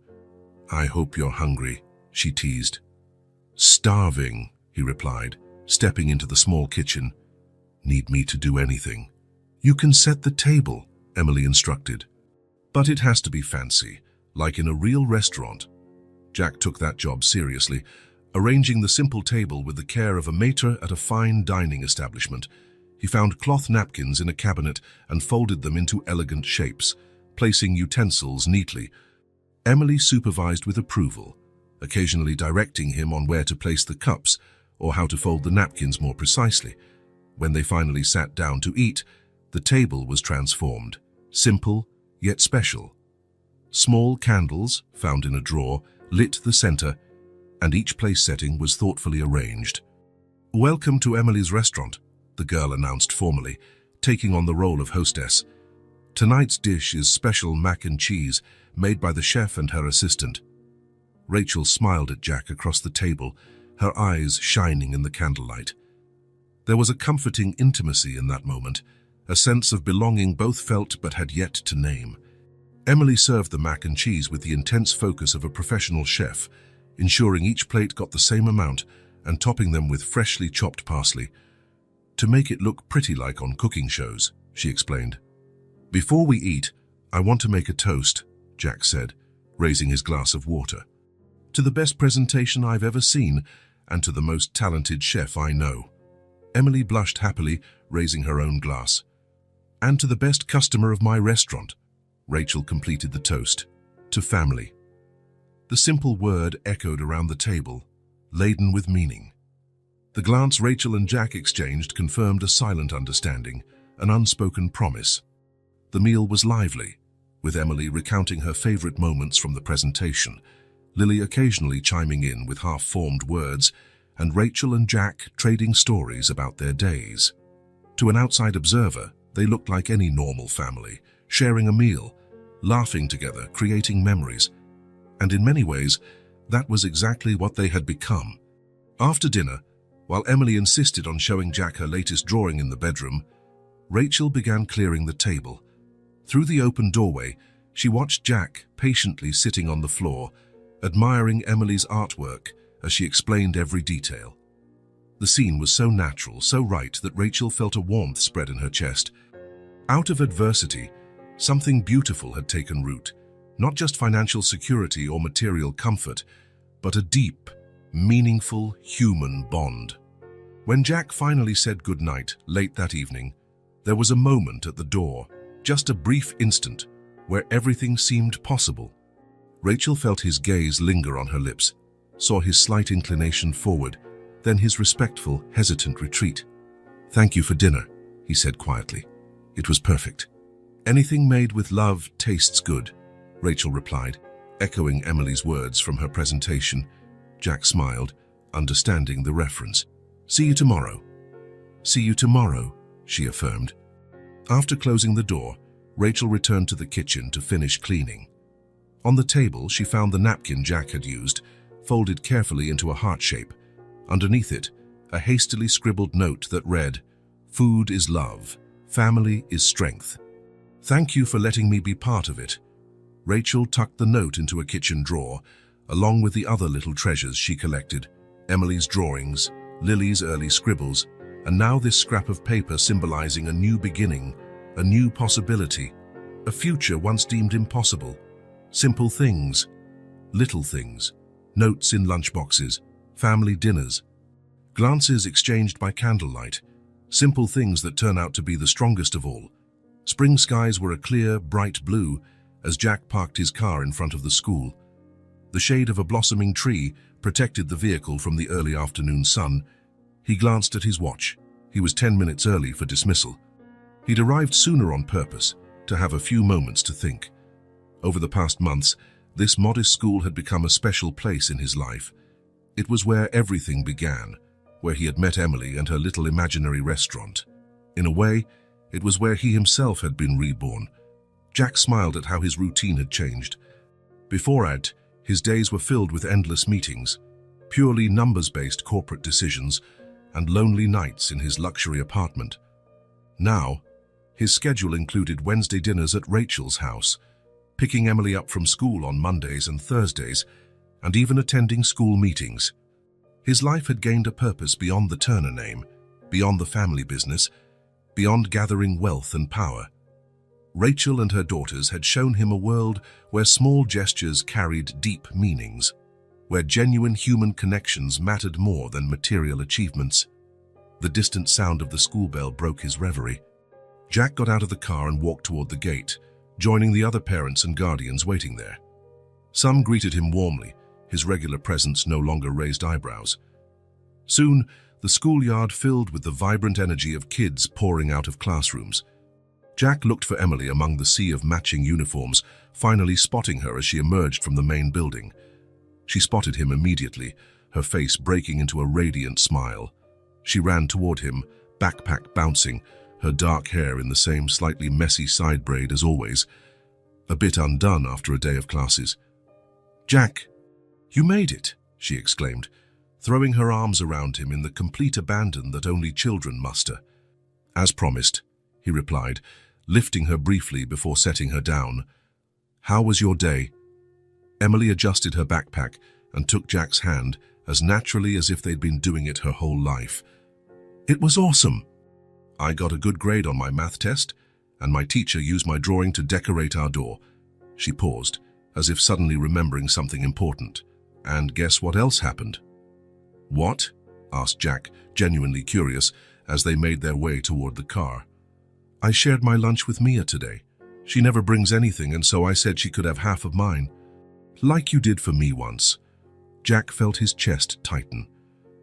"I hope you're hungry," she teased. "Starving," he replied, stepping into the small kitchen. "Need me to do anything?" "You can set the table," Emily instructed. "But it has to be fancy, like in a real restaurant." Jack took that job seriously, arranging the simple table with the care of a maître at a fine dining establishment. He found cloth napkins in a cabinet and folded them into elegant shapes, placing utensils neatly. Emily supervised with approval, occasionally directing him on where to place the cups or how to fold the napkins more precisely. When they finally sat down to eat, the table was transformed, simple yet special. Small candles, found in a drawer, lit the center, and each place setting was thoughtfully arranged. "Welcome to Emily's restaurant," the girl announced formally, taking on the role of hostess. "Tonight's dish is special mac and cheese made by the chef and her assistant." Rachel smiled at Jack across the table, her eyes shining in the candlelight. There was a comforting intimacy in that moment, a sense of belonging both felt but had yet to name. Emily served the mac and cheese with the intense focus of a professional chef, ensuring each plate got the same amount and topping them with freshly chopped parsley. "To make it look pretty like on cooking shows," she explained. "Before we eat, I want to make a toast," Jack said, raising his glass of water. "To the best presentation I've ever seen, and to the most talented chef I know." Emily blushed happily, raising her own glass. "And to the best customer of my restaurant." Rachel completed the toast. "To family." The simple word echoed around the table, laden with meaning. The glance Rachel and Jack exchanged confirmed a silent understanding, an unspoken promise. The meal was lively, with Emily recounting her favorite moments from the presentation, Lily occasionally chiming in with half-formed words, and Rachel and Jack trading stories about their days. To an outside observer, they looked like any normal family, sharing a meal, laughing together, creating memories. And in many ways, that was exactly what they had become. After dinner, while Emily insisted on showing Jack her latest drawing in the bedroom, Rachel began clearing the table. Through the open doorway, she watched Jack patiently sitting on the floor, admiring Emily's artwork as she explained every detail. The scene was so natural, so right, that Rachel felt a warmth spread in her chest. Out of adversity, something beautiful had taken root, not just financial security or material comfort, but a deep, meaningful human bond. When Jack finally said goodnight late that evening, there was a moment at the door, just a brief instant, where everything seemed possible. Rachel felt his gaze linger on her lips, saw his slight inclination forward, then his respectful, hesitant retreat. "Thank you for dinner," he said quietly. "It was perfect." "Anything made with love tastes good," Rachel replied, echoing Emily's words from her presentation. Jack smiled, understanding the reference. "See you tomorrow." "See you tomorrow," she affirmed. After closing the door, Rachel returned to the kitchen to finish cleaning. On the table, she found the napkin Jack had used, folded carefully into a heart shape. Underneath it, a hastily scribbled note that read, "Food is love. Family is strength. Thank you for letting me be part of it." Rachel tucked the note into a kitchen drawer, along with the other little treasures she collected, Emily's drawings, Lily's early scribbles, and now this scrap of paper symbolizing a new beginning, a new possibility, a future once deemed impossible. Simple things, little things, notes in lunchboxes, family dinners, glances exchanged by candlelight, simple things that turn out to be the strongest of all. Spring skies were a clear, bright blue as Jack parked his car in front of the school. The shade of a blossoming tree protected the vehicle from the early afternoon sun. He glanced at his watch. He was 10 minutes early for dismissal. He'd arrived sooner on purpose, to have a few moments to think. Over the past months, this modest school had become a special place in his life. It was where everything began, where he had met Emily and her little imaginary restaurant. In a way, it was where he himself had been reborn. Jack smiled at how his routine had changed. Beforehand, his days were filled with endless meetings, purely numbers-based corporate decisions, and lonely nights in his luxury apartment. Now, his schedule included Wednesday dinners at Rachel's house, picking Emily up from school on Mondays and Thursdays, and even attending school meetings. His life had gained a purpose beyond the Turner name, beyond the family business, beyond gathering wealth and power. Rachel and her daughters had shown him a world where small gestures carried deep meanings, where genuine human connections mattered more than material achievements. The distant sound of the school bell broke his reverie. Jack got out of the car and walked toward the gate, joining the other parents and guardians waiting there. Some greeted him warmly, his regular presence no longer raised eyebrows. Soon, the schoolyard filled with the vibrant energy of kids pouring out of classrooms. Jack looked for Emily among the sea of matching uniforms, finally spotting her as she emerged from the main building. She spotted him immediately, her face breaking into a radiant smile. She ran toward him, backpack bouncing, her dark hair in the same slightly messy side braid as always, a bit undone after a day of classes. "Jack, you made it," she exclaimed, throwing her arms around him in the complete abandon that only children muster. "As promised," he replied, lifting her briefly before setting her down. "How was your day?" Emily adjusted her backpack and took Jack's hand as naturally as if they'd been doing it her whole life. "It was awesome. I got a good grade on my math test, and my teacher used my drawing to decorate our door." She paused, as if suddenly remembering something important. "And guess what else happened?" "What?" asked Jack, genuinely curious, as they made their way toward the car. "I shared my lunch with Mia today. She never brings anything, and so I said she could have half of mine. Like you did for me once." Jack felt his chest tighten.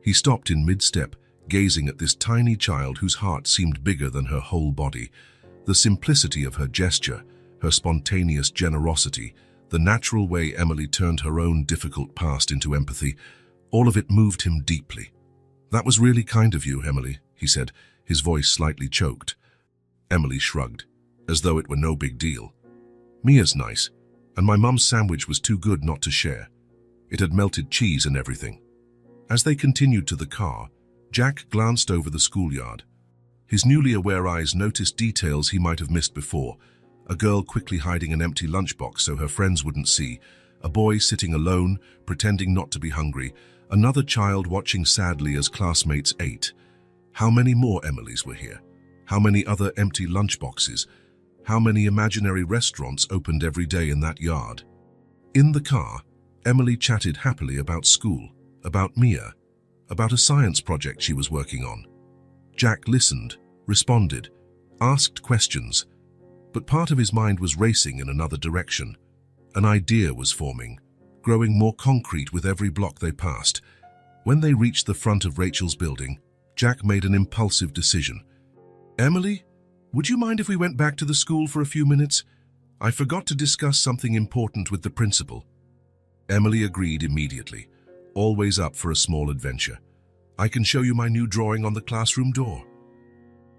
He stopped in mid-step, gazing at this tiny child whose heart seemed bigger than her whole body. The simplicity of her gesture, her spontaneous generosity, the natural way Emily turned her own difficult past into empathy, all of it moved him deeply. "That was really kind of you, Emily," he said, his voice slightly choked. Emily shrugged, as though it were no big deal. "Mia's nice, and my mum's sandwich was too good not to share. It had melted cheese and everything." As they continued to the car, Jack glanced over the schoolyard. His newly aware eyes noticed details he might have missed before: a girl quickly hiding an empty lunchbox so her friends wouldn't see, a boy sitting alone, pretending not to be hungry, another child watching sadly as classmates ate. How many more Emilys were here? How many other empty lunchboxes? How many imaginary restaurants opened every day in that yard? In the car, Emily chatted happily about school, about Mia, about a science project she was working on. Jack listened, responded, asked questions, but part of his mind was racing in another direction. An idea was forming, growing more concrete with every block they passed. When they reached the front of Rachel's building, Jack made an impulsive decision. "Emily, would you mind if we went back to the school for a few minutes? I forgot to discuss something important with the principal." Emily agreed immediately, always up for a small adventure. "I can show you my new drawing on the classroom door."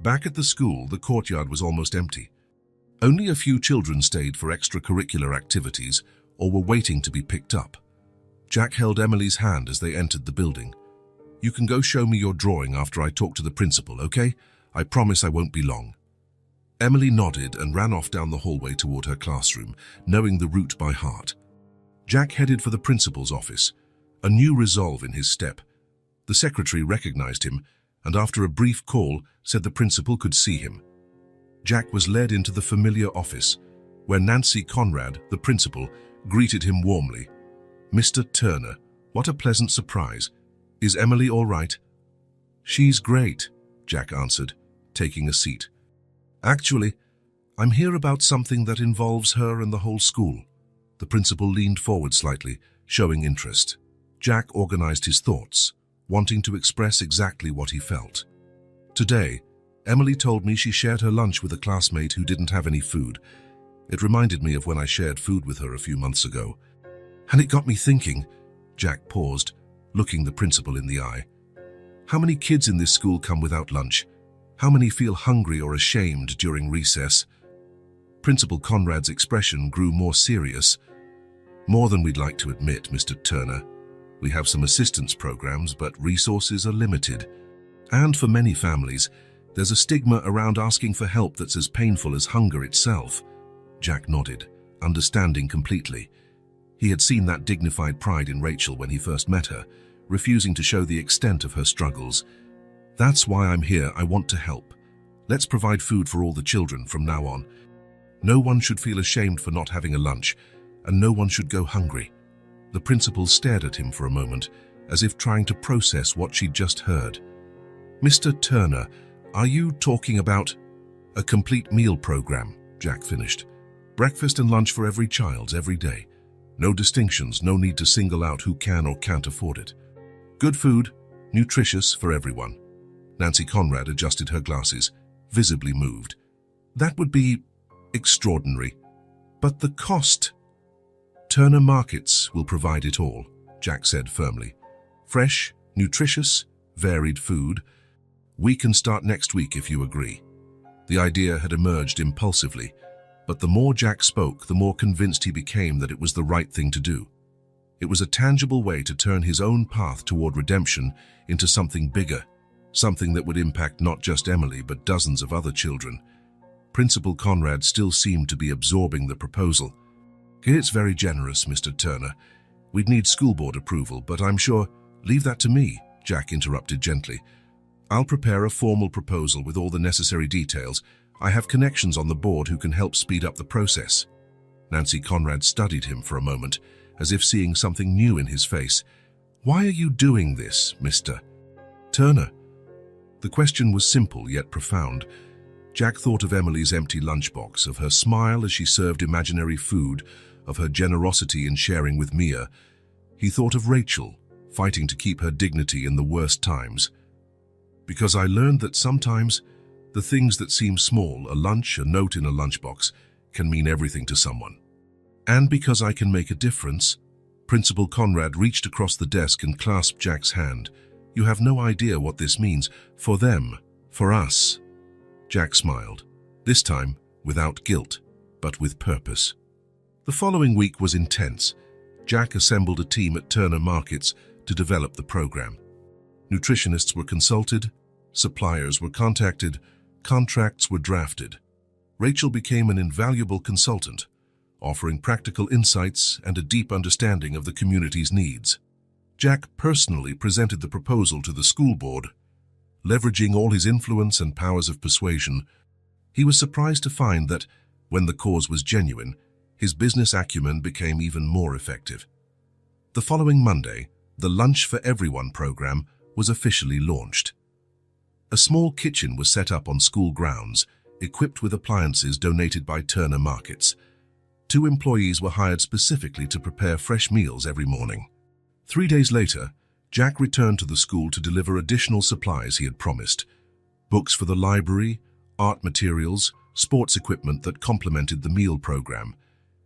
Back at the school, the courtyard was almost empty. Only a few children stayed for extracurricular activities or were waiting to be picked up. Jack held Emily's hand as they entered the building. "You can go show me your drawing after I talk to the principal, okay? I promise I won't be long." Emily nodded and ran off down the hallway toward her classroom, knowing the route by heart. Jack headed for the principal's office, a new resolve in his step. The secretary recognized him, and after a brief call, said the principal could see him. Jack was led into the familiar office, where Nancy Conrad, the principal, greeted him warmly. "Mr. Turner, what a pleasant surprise. Is Emily all right?" "She's great," Jack answered, taking a seat. "Actually, I'm here about something that involves her and the whole school." The principal leaned forward slightly, showing interest. Jack organized his thoughts, wanting to express exactly what he felt. Today, Emily told me she shared her lunch with a classmate who didn't have any food. It reminded me of when I shared food with her a few months ago. And it got me thinking. Jack paused, looking the principal in the eye. How many kids in this school come without lunch? How many feel hungry or ashamed during recess? Principal Conrad's expression grew more serious. More than we'd like to admit, Mr. Turner. We have some assistance programs, but resources are limited. And for many families, there's a stigma around asking for help that's as painful as hunger itself. Jack nodded, understanding completely. He had seen that dignified pride in Rachel when he first met her, refusing to show the extent of her struggles. That's why I'm here. I want to help. Let's provide food for all the children from now on. No one should feel ashamed for not having a lunch, and no one should go hungry. The principal stared at him for a moment, as if trying to process what she'd just heard. Mr. Turner, are you talking about a complete meal program? Jack finished. Breakfast and lunch for every child, every day. No distinctions, no need to single out who can or can't afford it. Good food, nutritious for everyone. Nancy Conrad adjusted her glasses, visibly moved. That would be extraordinary. But the cost? Turner Markets will provide it all, Jack said firmly. Fresh, nutritious, varied food. We can start next week if you agree. The idea had emerged impulsively, but the more Jack spoke, the more convinced he became that it was the right thing to do. It was a tangible way to turn his own path toward redemption into something bigger, something that would impact not just Emily but dozens of other children. Principal Conrad still seemed to be absorbing the proposal. It's very generous, Mr. Turner. We'd need school board approval, but I'm sure— Leave that to me, Jack interrupted gently. I'll prepare a formal proposal with all the necessary details. I have connections on the board who can help speed up the process. Nancy Conrad studied him for a moment, as if seeing something new in his face. Why are you doing this, Mr. Turner? The question was simple yet profound. Jack thought of Emily's empty lunchbox, of her smile as she served imaginary food, of her generosity in sharing with Mia. He thought of Rachel, fighting to keep her dignity in the worst times. Because I learned that sometimes the things that seem small, a lunch, a note in a lunchbox, can mean everything to someone. And because I can make a difference, Principal Conrad reached across the desk and clasped Jack's hand. You have no idea what this means. For them, for us. Jack smiled, this time without guilt, but with purpose. The following week was intense. Jack assembled a team at Turner Markets to develop the program. Nutritionists were consulted, suppliers were contacted, contracts were drafted. Rachel became an invaluable consultant, offering practical insights and a deep understanding of the community's needs. Jack personally presented the proposal to the school board. Leveraging all his influence and powers of persuasion, he was surprised to find that, when the cause was genuine, his business acumen became even more effective. The following Monday, the Lunch for Everyone program was officially launched. A small kitchen was set up on school grounds, equipped with appliances donated by Turner Markets. 2 employees were hired specifically to prepare fresh meals every morning. 3 days later, Jack returned to the school to deliver additional supplies he had promised. Books for the library, art materials, sports equipment that complemented the meal program.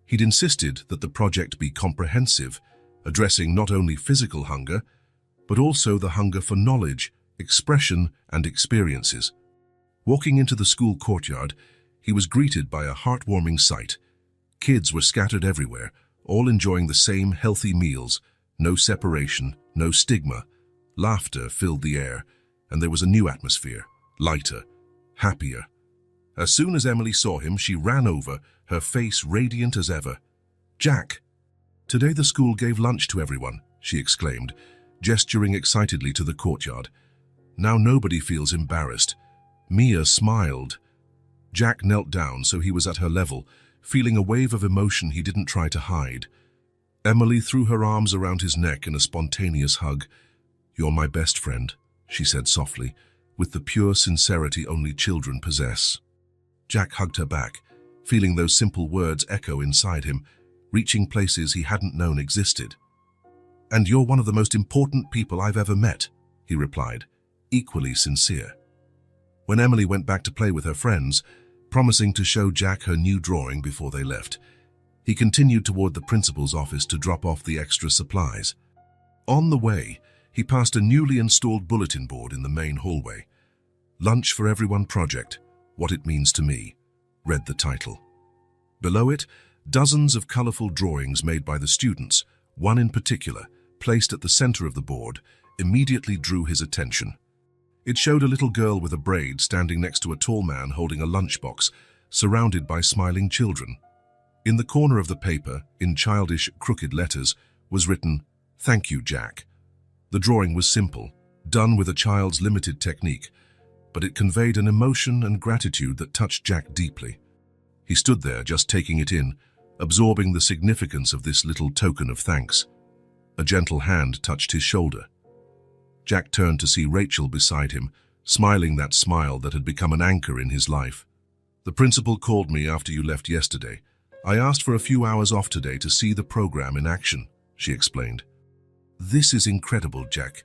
He'd insisted that the project be comprehensive, addressing not only physical hunger, but also the hunger for knowledge, expression, and experiences. Walking into the school courtyard, he was greeted by a heartwarming sight. Kids were scattered everywhere, all enjoying the same healthy meals. No separation, no stigma. Laughter filled the air, and there was a new atmosphere, lighter, happier. As soon as Emily saw him, she ran over, her face radiant as ever. Jack! Today the school gave lunch to everyone, she exclaimed, gesturing excitedly to the courtyard. Now nobody feels embarrassed. Mia smiled. Jack knelt down so he was at her level, feeling a wave of emotion he didn't try to hide. Emily threw her arms around his neck in a spontaneous hug. You're my best friend, she said softly, with the pure sincerity only children possess. Jack hugged her back, feeling those simple words echo inside him, reaching places he hadn't known existed. And you're one of the most important people I've ever met, he replied, equally sincere. when Emily went back to play with her friends, promising to show Jack her new drawing before they left. He continued toward the principal's office to drop off the extra supplies. On the way, he passed a newly installed bulletin board in the main hallway. "Lunch for Everyone Project, What It Means to Me," read the title. Below it, dozens of colorful drawings made by the students, one in particular, placed at the center of the board, immediately drew his attention. It showed a little girl with a braid standing next to a tall man holding a lunchbox, surrounded by smiling children. In the corner of the paper, in childish, crooked letters, was written, "Thank you, Jack." The drawing was simple, done with a child's limited technique, but it conveyed an emotion and gratitude that touched Jack deeply. He stood there just taking it in, absorbing the significance of this little token of thanks. A gentle hand touched his shoulder. Jack turned to see Rachel beside him, smiling that smile that had become an anchor in his life. "The principal called me after you left yesterday. I asked for a few hours off today to see the program in action," she explained. "This is incredible, Jack.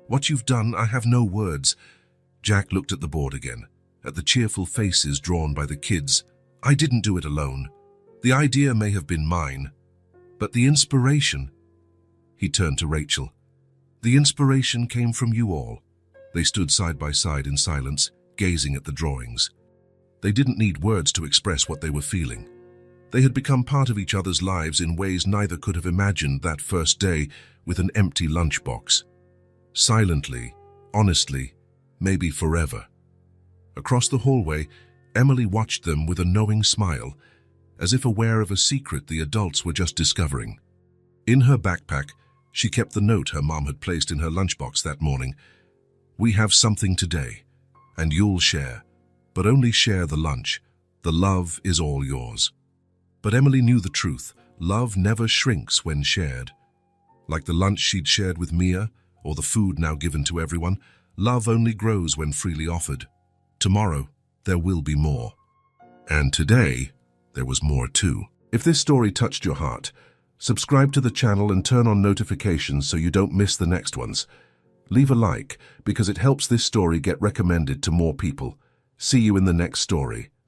What you've done, I have no words." Jack looked at the board again, at the cheerful faces drawn by the kids. "I didn't do it alone. The idea may have been mine, but the inspiration..." He turned to Rachel. "The inspiration came from you all." They stood side by side in silence, gazing at the drawings. They didn't need words to express what they were feeling. They had become part of each other's lives in ways neither could have imagined that first day with an empty lunchbox. Silently, honestly, maybe forever. Across the hallway, Emily watched them with a knowing smile, as if aware of a secret the adults were just discovering. In her backpack, she kept the note her mom had placed in her lunchbox that morning. "We have something today, and you'll share, but only share the lunch. The love is all yours." But Emily knew the truth. Love never shrinks when shared. Like the lunch she'd shared with Mia, or the food now given to everyone, love only grows when freely offered. Tomorrow, there will be more. And today, there was more too. If this story touched your heart, subscribe to the channel and turn on notifications so you don't miss the next ones. Leave a like, because it helps this story get recommended to more people. See you in the next story.